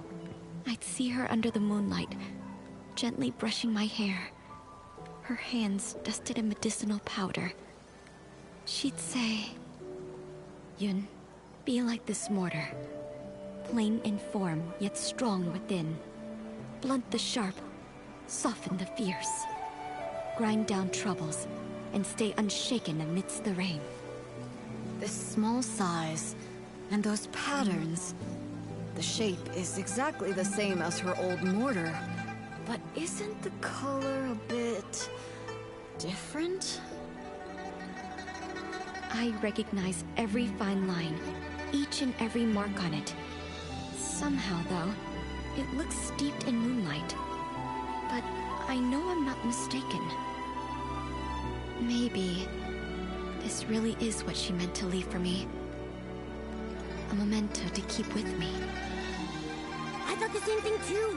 I'd see her under the moonlight, gently brushing my hair, her hands dusted in medicinal powder. She'd say, "Yun, be like this mortar, plain in form yet strong within. Blunt the sharp, soften the fierce. Grind down troubles, and stay unshaken amidst the rain." This small size, and those patterns. The shape is exactly the same as her old mortar, but isn't the color a bit... different? I recognize every fine line, each and every mark on it. Somehow, though, it looks steeped in moonlight. But I know I'm not mistaken. Maybe this really is what she meant to leave for me. A memento to keep with me. I thought the same thing too.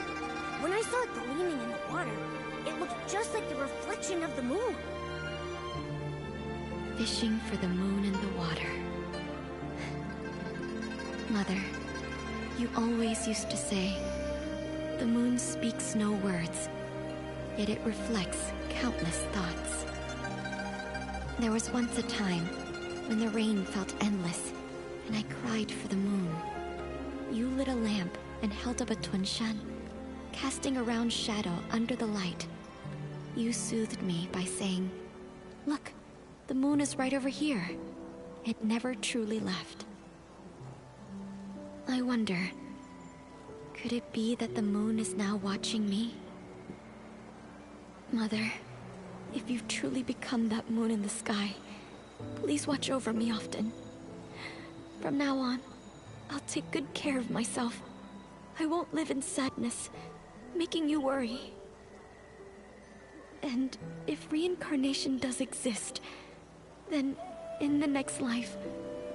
When I saw it gleaming in the water, it looked just like the reflection of the moon. Fishing for the moon in the water. Mother, you always used to say, the moon speaks no words, yet it reflects countless thoughts. There was once a time when the rain felt endless, and I cried for the moon. You lit a lamp and held up a tunshan, casting a round shadow under the light. You soothed me by saying, "Look, the moon is right over here." It never truly left. I wonder, could it be that the moon is now watching me? Mother, if you've truly become that moon in the sky, please watch over me often. From now on, I'll take good care of myself. I won't live in sadness, making you worry. And if reincarnation does exist, then in the next life,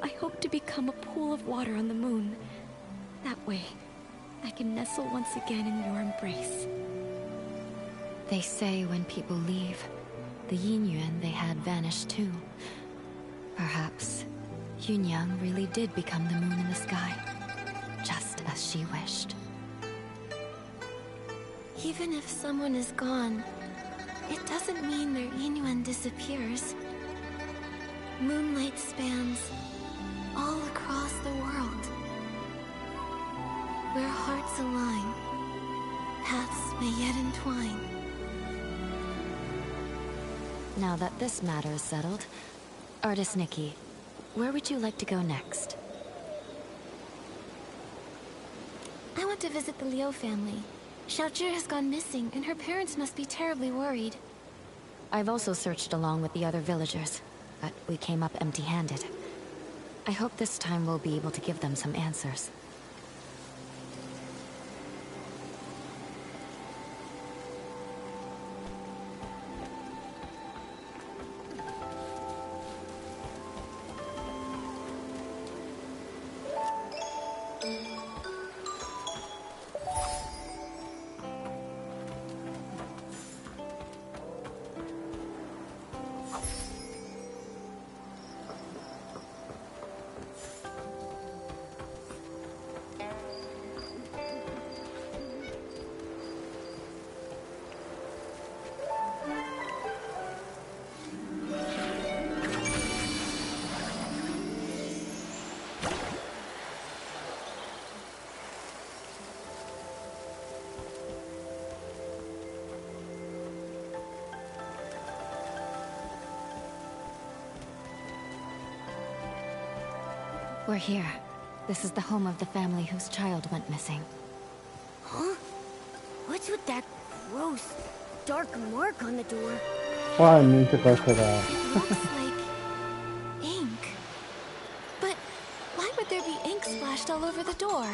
I hope to become a pool of water on the moon. That way, I can nestle once again in your embrace. They say when people leave, the yin yuan they had vanished too. Perhaps Yunyang really did become the moon in the sky, just as she wished. Even if someone is gone, it doesn't mean their yin yuan disappears. Moonlight spans all across the world. Where hearts align, paths may yet entwine. Now that this matter is settled, Artist Nikki, where would you like to go next? I want to visit the Liu family. Xiaozhi has gone missing, and her parents must be terribly worried. I've also searched along with the other villagers, but we came up empty-handed. I hope this time we'll be able to give them some answers. We're here. This is the home of the family whose child went missing. Huh? What's with that gross, dark mark on the door? Well, I need to go to that. It looks like ink. But why would there be ink splashed all over the door?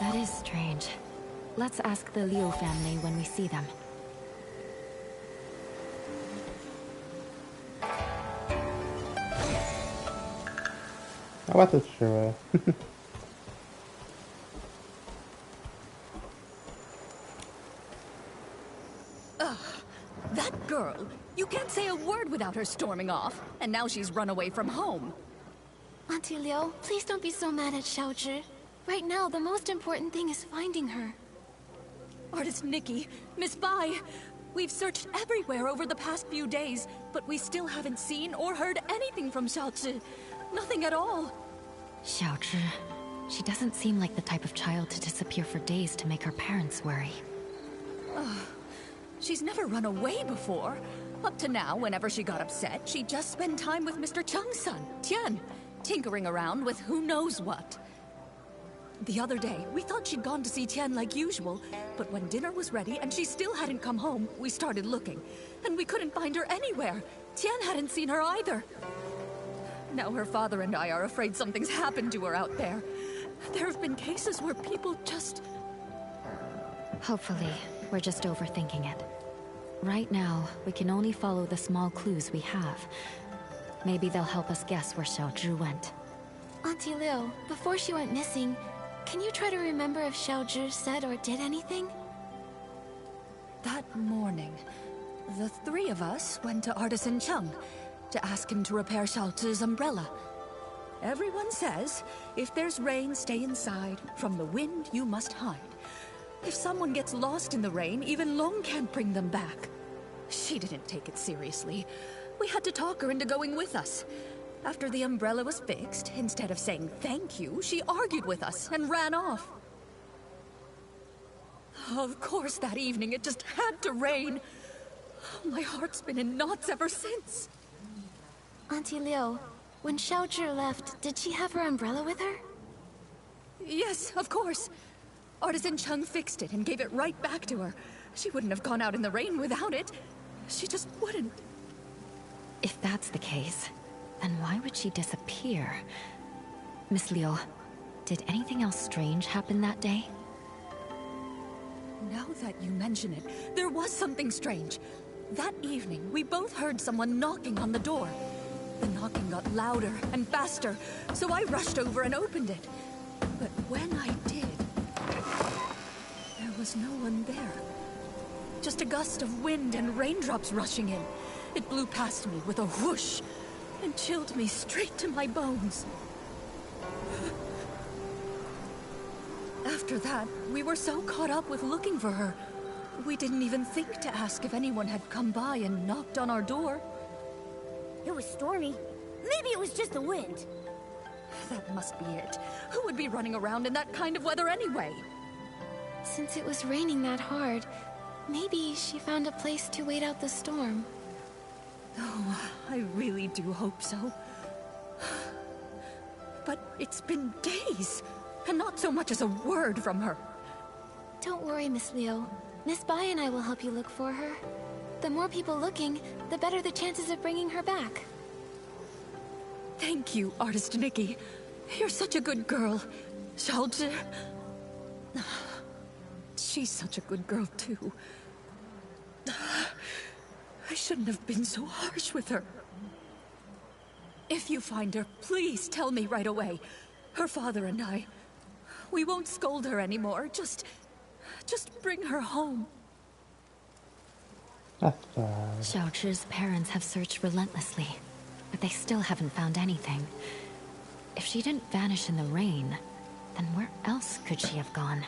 That is strange. Let's ask the Liu family when we see them. I was not sure. That girl! You can't say a word without her storming off, and now she's run away from home. Auntie Liu, please don't be so mad at Xiaozhi. Right now, the most important thing is finding her. Artist Nikki, Miss Bai, we've searched everywhere over the past few days, but we still haven't seen or heard anything from Xiaozhi. Nothing at all. Xiaozhi. She doesn't seem like the type of child to disappear for days to make her parents worry. She's never run away before. Up to now, whenever she got upset, she'd just spend time with Mr. Cheng's son, Tian, tinkering around with who knows what. The other day, we thought she'd gone to see Tian like usual, but when dinner was ready and she still hadn't come home, we started looking, and we couldn't find her anywhere. Tian hadn't seen her either. Now her father and I are afraid something's happened to her out there. There have been cases where people just... Hopefully, we're just overthinking it. Right now, we can only follow the small clues we have. Maybe they'll help us guess where Xiaozhi went. Auntie Liu, before she went missing, can you try to remember if Xiaozhi said or did anything? That morning, the three of us went to Artisan Cheng to ask him to repair Xiaozhi's umbrella. Everyone says, if there's rain, stay inside. From the wind, you must hide. If someone gets lost in the rain, even Long can't bring them back. She didn't take it seriously. We had to talk her into going with us. After the umbrella was fixed, instead of saying thank you, she argued with us and ran off. Of course, that evening it just had to rain. My heart's been in knots ever since. Auntie Liu, when Xiaozhi left, did she have her umbrella with her? Yes, of course. Artisan Cheng fixed it and gave it right back to her. She wouldn't have gone out in the rain without it. She just wouldn't. If that's the case, then why would she disappear? Miss Liu, did anything else strange happen that day? Now that you mention it, there was something strange. That evening, we both heard someone knocking on the door. The knocking got louder and faster, so I rushed over and opened it. But when I did, there was no one there. Just a gust of wind and raindrops rushing in. It blew past me with a whoosh and chilled me straight to my bones. After that, we were so caught up with looking for her, we didn't even think to ask if anyone had come by and knocked on our door. It was stormy. Maybe it was just the wind. That must be it. Who would be running around in that kind of weather anyway? Since it was raining that hard, maybe she found a place to wait out the storm. Oh, I really do hope so. But it's been days, and not so much as a word from her. Don't worry, Miss Liu. Miss Bai and I will help you look for her. The more people looking, the better the chances of bringing her back. Thank you, Artist Nikki. You're such a good girl. Xiaozhi... She's such a good girl, too. I shouldn't have been so harsh with her. If you find her, please tell me right away. Her father and I... We won't scold her anymore. Just bring her home. That's bad. Xiaozhi's parents have searched relentlessly, but they still haven't found anything. If she didn't vanish in the rain, then where else could she have gone?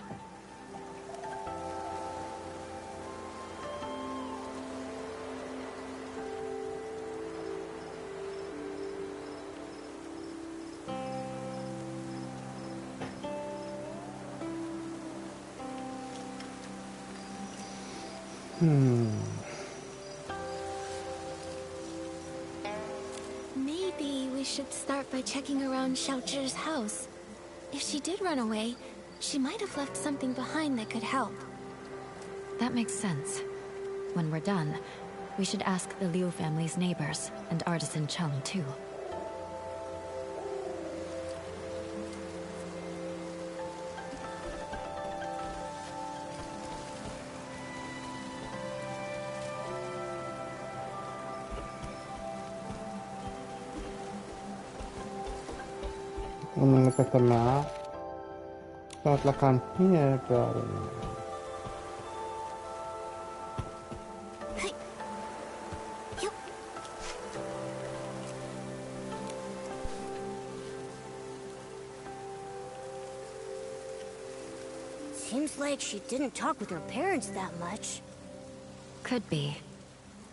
Maybe we should start by checking around Xiaozhi's house. If she did run away, she might have left something behind that could help. That makes sense. When we're done, we should ask the Liu family's neighbors and Artisan Chung too. When we look at the map, don't look on here, but Seems like she didn't talk with her parents that much. Could be.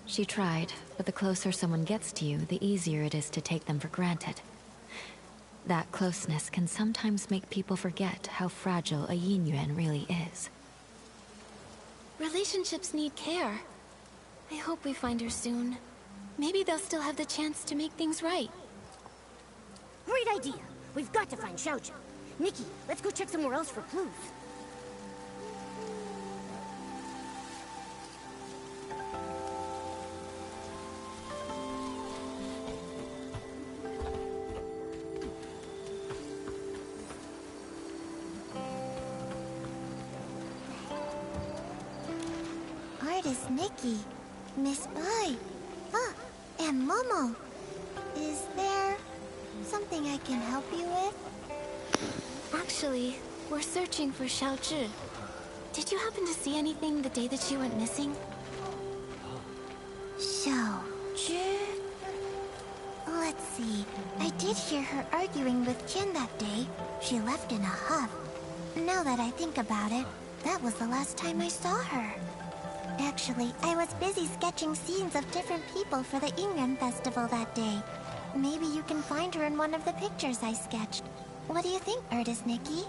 She tried, but the closer someone gets to you, the easier it is to take them for granted. That closeness can sometimes make people forget how fragile a yin yuan really is. Relationships need care. I hope we find her soon. Maybe they'll still have the chance to make things right. Great idea. We've got to find Xiaozhi. Nikki, let's go check somewhere else for clues. Artist Nikki, Miss Bai, and Momo. Is there something I can help you with? Actually, we're searching for Xiaozhi. Did you happen to see anything the day that she went missing? Xiaozhi? Let's see. I did hear her arguing with Qian that day. She left in a huff. Now that I think about it, that was the last time I saw her. Actually, I was busy sketching scenes of different people for the Yingren Festival that day. Maybe you can find her in one of the pictures I sketched. What do you think, Artist Nikki?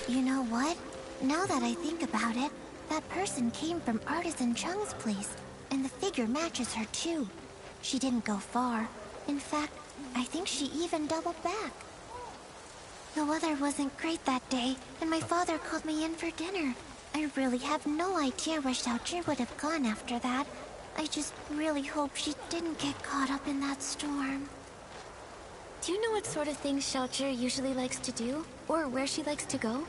You know what? Now that I think about it, that person came from Artisan Chung's place, and the figure matches her too. She didn't go far. In fact, I think she even doubled back. The weather wasn't great that day, and my father called me in for dinner. I really have no idea where Xiaozhi would have gone after that. I just really hope she didn't get caught up in that storm. Do you know what sort of things Xiaozhi usually likes to do? Or where she likes to go?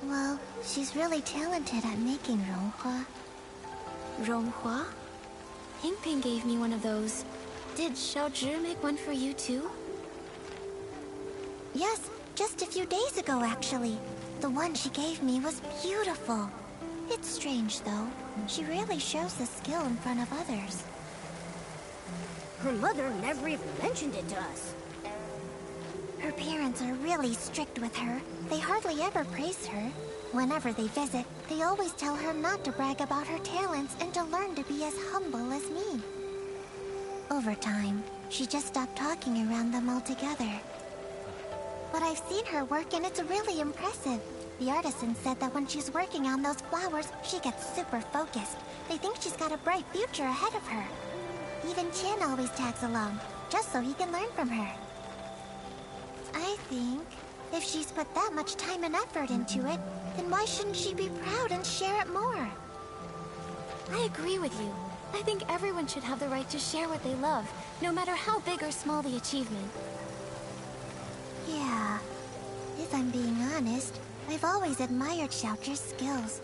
Well, she's really talented at making ronghua. Ronghua? Ping gave me one of those. Did Xiaozhi make one for you too? Yes, just a few days ago actually. The one she gave me was beautiful. It's strange though. She rarely shows this skill in front of others. Her mother never even mentioned it to us. Her parents are really strict with her. They hardly ever praise her. Whenever they visit, they always tell her not to brag about her talents and to learn to be as humble as me. Over time, she just stopped talking around them altogether. But I've seen her work and it's really impressive. The artisan said that when she's working on those flowers, she gets super focused. They think she's got a bright future ahead of her. Even Qian always tags along, just so he can learn from her. I think if she's put that much time and effort into it, then why shouldn't she be proud and share it more? I agree with you. I think everyone should have the right to share what they love, no matter how big or small the achievement. Yeah, if I'm being honest, I've always admired Xiaozhi's skills,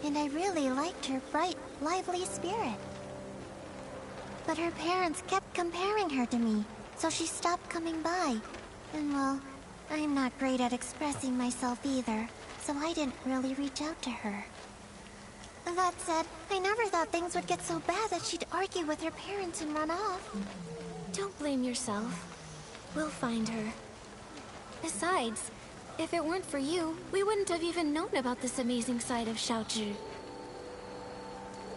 and I really liked her bright, lively spirit. But her parents kept comparing her to me, so she stopped coming by. And well, I'm not great at expressing myself either, so I didn't really reach out to her. That said, I never thought things would get so bad that she'd argue with her parents and run off. Don't blame yourself. We'll find her. Besides, if it weren't for you, we wouldn't have even known about this amazing side of Xiaozhi.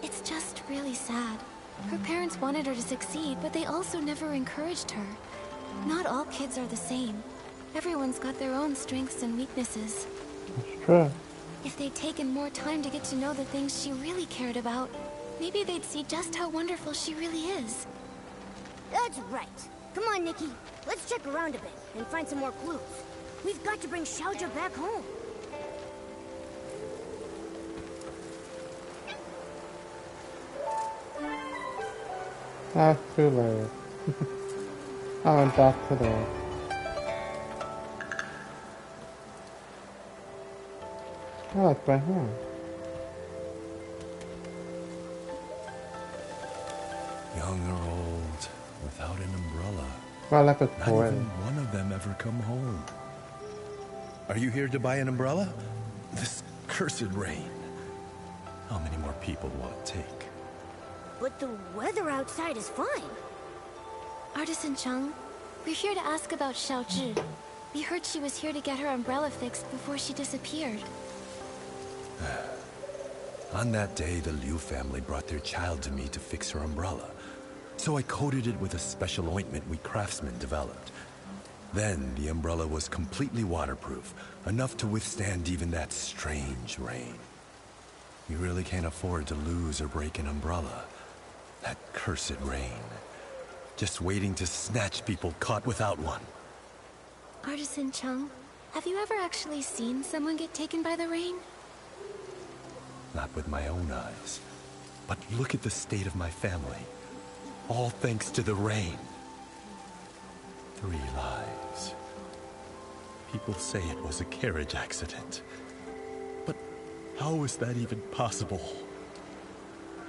It's just really sad. Her parents wanted her to succeed, but they also never encouraged her. Not all kids are the same. Everyone's got their own strengths and weaknesses. That's true. If they'd taken more time to get to know the things she really cared about, maybe they'd see just how wonderful she really is. That's right. Come on, Nikki. Let's check around a bit and find some more clues. We've got to bring Xiaozhi back home. That's too late. I went back to there. Oh, it's right here. Young or old, without an umbrella. Well, if it's Not poetic. even one of them ever come home. Are you here to buy an umbrella? This cursed rain. How many more people will it take? But the weather outside is fine. Artisan Chung, we're here to ask about Xiaozhi. We heard she was here to get her umbrella fixed before she disappeared. On that day, the Liu family brought their child to me to fix her umbrella. So I coated it with a special ointment we craftsmen developed. Then the umbrella was completely waterproof, enough to withstand even that strange rain. We really can't afford to lose or break an umbrella. That cursed rain. Just waiting to snatch people caught without one. Artisan Chung, have you ever actually seen someone get taken by the rain? Not with my own eyes. But look at the state of my family. All thanks to the rain. 3 lives. People say it was a carriage accident. But how is that even possible?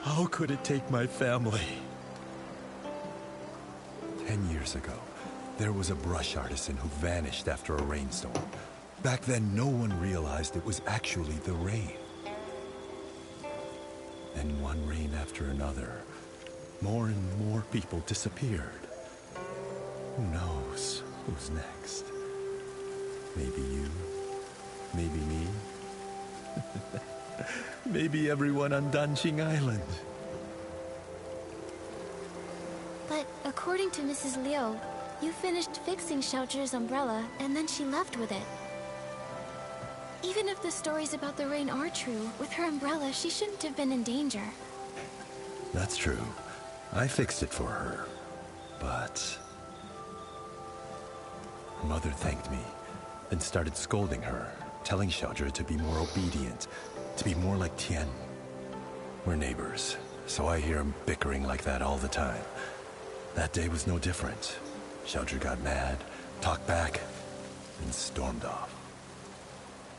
How could it take my family? 10 years ago, there was a brush artisan who vanished after a rainstorm. Back then, no one realized it was actually the rain. Then one rain after another, more and more people disappeared. Who knows who's next? Maybe you, maybe me, maybe everyone on Danqing Island. But according to Mrs. Liu, you finished fixing Xiaozhi's umbrella and then she left with it. Even if the stories about the rain are true, with her umbrella, she shouldn't have been in danger. That's true. I fixed it for her. But... her mother thanked me and started scolding her, telling Xiaozhi to be more obedient, to be more like Tian. We're neighbors, so I hear him bickering like that all the time. That day was no different. Xiaozhi got mad, talked back, and stormed off.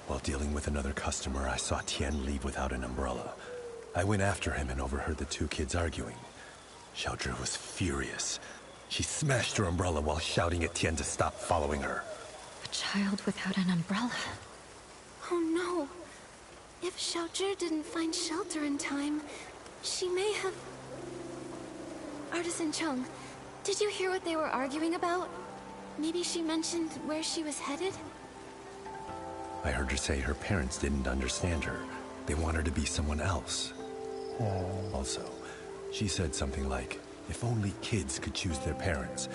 While dealing with another customer, I saw Tian leave without an umbrella. I went after him and overheard the two kids arguing. Xiaozhi was furious. She smashed her umbrella while shouting at Tian to stop following her. A child without an umbrella. Oh no. If Xiaozhi didn't find shelter in time, she may have... Artisan Chung, did you hear what they were arguing about? Maybe she mentioned where she was headed? I heard her say her parents didn't understand her. They want her to be someone else. Also, she said something like, if only kids could choose their parents.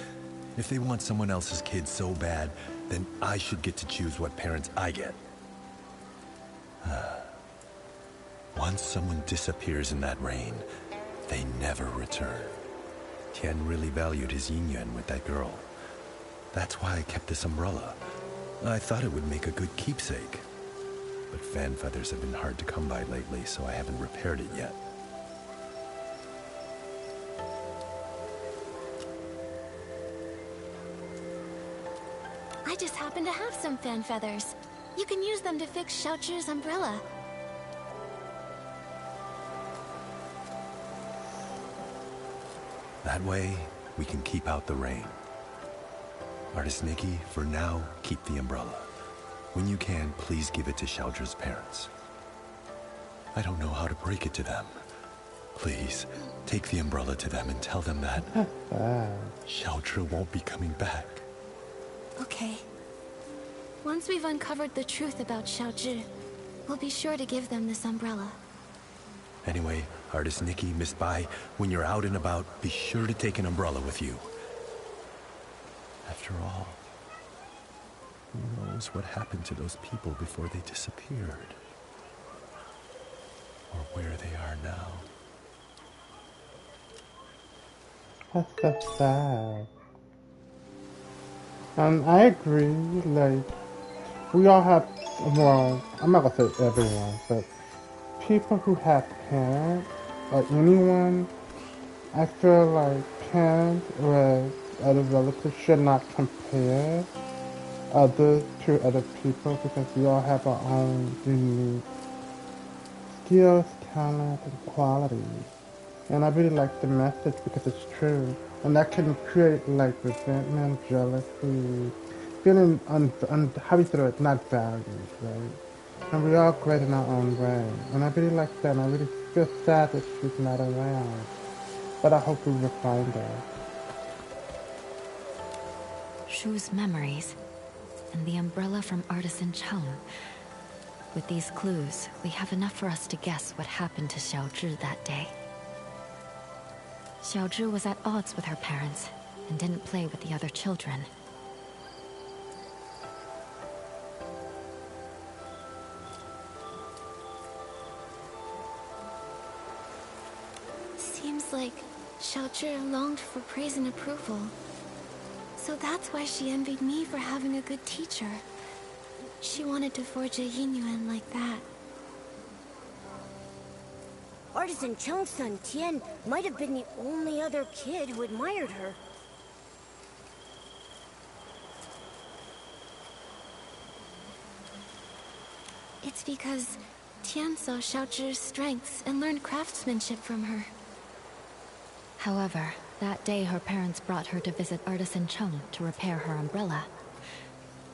If they want someone else's kid so bad, then I should get to choose what parents I get. Once someone disappears in that rain, they never return. Tian really valued his yin-yuan with that girl. That's why I kept this umbrella. I thought it would make a good keepsake. But fan feathers have been hard to come by lately, so I haven't repaired it yet. I just happen to have some fan feathers. You can use them to fix Xiaozhi's umbrella. That way, we can keep out the rain. Artist Nikki, for now, keep the umbrella. When you can, please give it to Xiaozhi's parents. I don't know how to break it to them. Please, take the umbrella to them and tell them that Xiaozhi won't be coming back. Okay. Once we've uncovered the truth about Xiaozhi, we'll be sure to give them this umbrella. Anyway, Artist Nikki, Miss Bai, when you're out and about, be sure to take an umbrella with you. After all, who knows what happened to those people before they disappeared? Or where they are now. That's so sad. I agree, like, we all have, well, I'm not gonna say everyone, but people who have parents, like anyone, I feel like parents with other relatives should not compare others to other people because we all have our own unique skills, talents, and qualities. And I really like the message because it's true. And that can create like resentment, jealousy, feeling how do you throw it, not valued, right? And we're all great in our own way. And I really like that, and I really feel sad that she's not around. But I hope we will find her. Shu's memories, and the umbrella from Artisan Chung. With these clues, we have enough for us to guess what happened to Xiaozhi that day. Xiaozhi was at odds with her parents, and didn't play with the other children. Seems like Xiaozhi longed for praise and approval. So that's why she envied me for having a good teacher. She wanted to forge a yin-yuan like that. Artisan Chung's son Tian might have been the only other kid who admired her. It's because Tian saw Xiaozhi's strengths and learned craftsmanship from her. However, that day her parents brought her to visit Artisan Chung to repair her umbrella.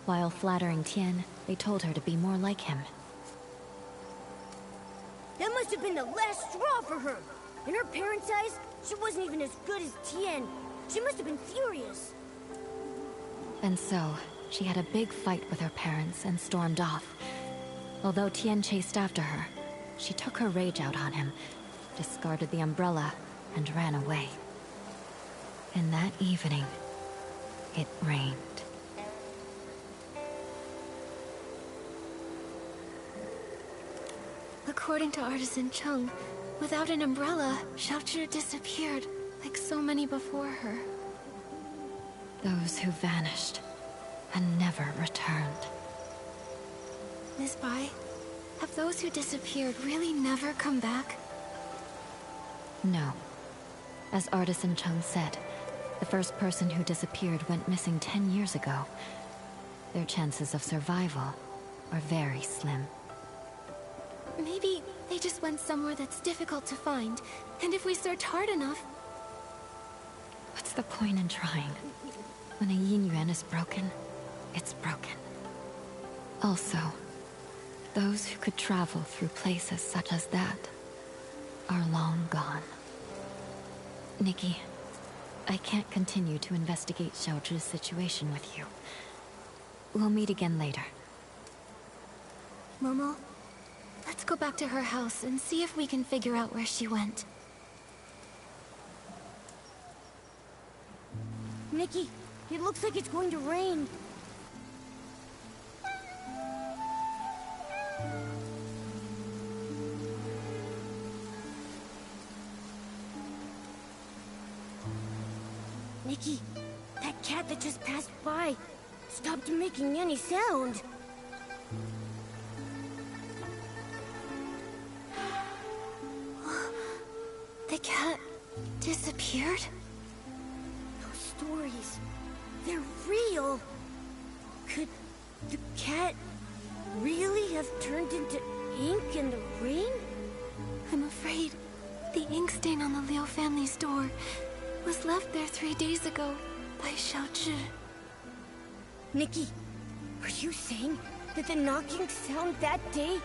While flattering Tian, they told her to be more like him. That must have been the last straw for her. In her parents' eyes, she wasn't even as good as Tian. She must have been furious. And so, she had a big fight with her parents and stormed off. Although Tian chased after her, she took her rage out on him, discarded the umbrella, and ran away. And that evening, it rained. According to Artisan Chung, without an umbrella, Xiaozhi disappeared, like so many before her. Those who vanished and never returned. Miss Bai, have those who disappeared really never come back? No. As Artisan Chung said, the first person who disappeared went missing 10 years ago. Their chances of survival are very slim. Maybe they just went somewhere that's difficult to find, and if we search hard enough... What's the point in trying? When a yin yuan is broken, it's broken. Also, those who could travel through places such as that are long gone. Nikki, I can't continue to investigate Xiaozhi's situation with you. We'll meet again later. Momo, let's go back to her house and see if we can figure out where she went. Nikki, it looks like it's going to rain. Nikki, that cat that just passed by stopped making any sound. The cat disappeared? Those stories, they're real. Could the cat really have turned into ink in the rain? I'm afraid the ink stain on the Liu family's door was left there 3 days ago by Xiaozhi. Nikki, are you saying that the knocking sound that day...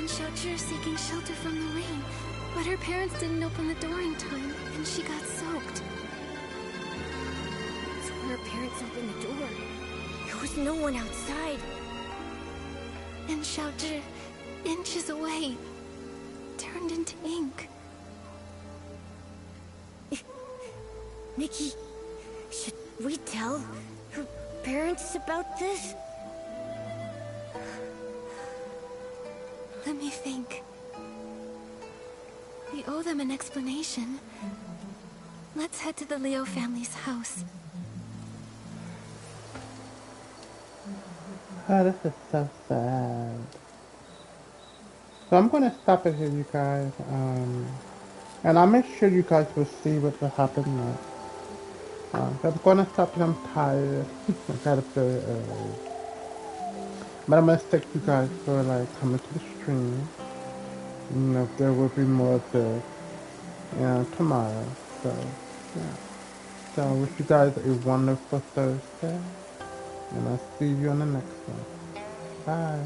Xiaozhi seeking shelter from the rain, but her parents didn't open the door in time, and she got soaked. So when her parents opened the door, there was no one outside. And Xiaozhi, inches away, turned into ink. Nikki, should we tell her parents about this? Let me think. We owe them an explanation. Let's head to the Liu family's house. Oh, this is so sad. So I'm gonna stop it here, you guys. And I'll make sure you guys will see what will happen next. So I'm gonna stop because I'm tired. I got up very early. But I'm gonna thank you guys for like coming to the stream. You know, there will be more of this, tomorrow. So, yeah. So I wish you guys a wonderful Thursday. And I'll see you on the next one. Bye.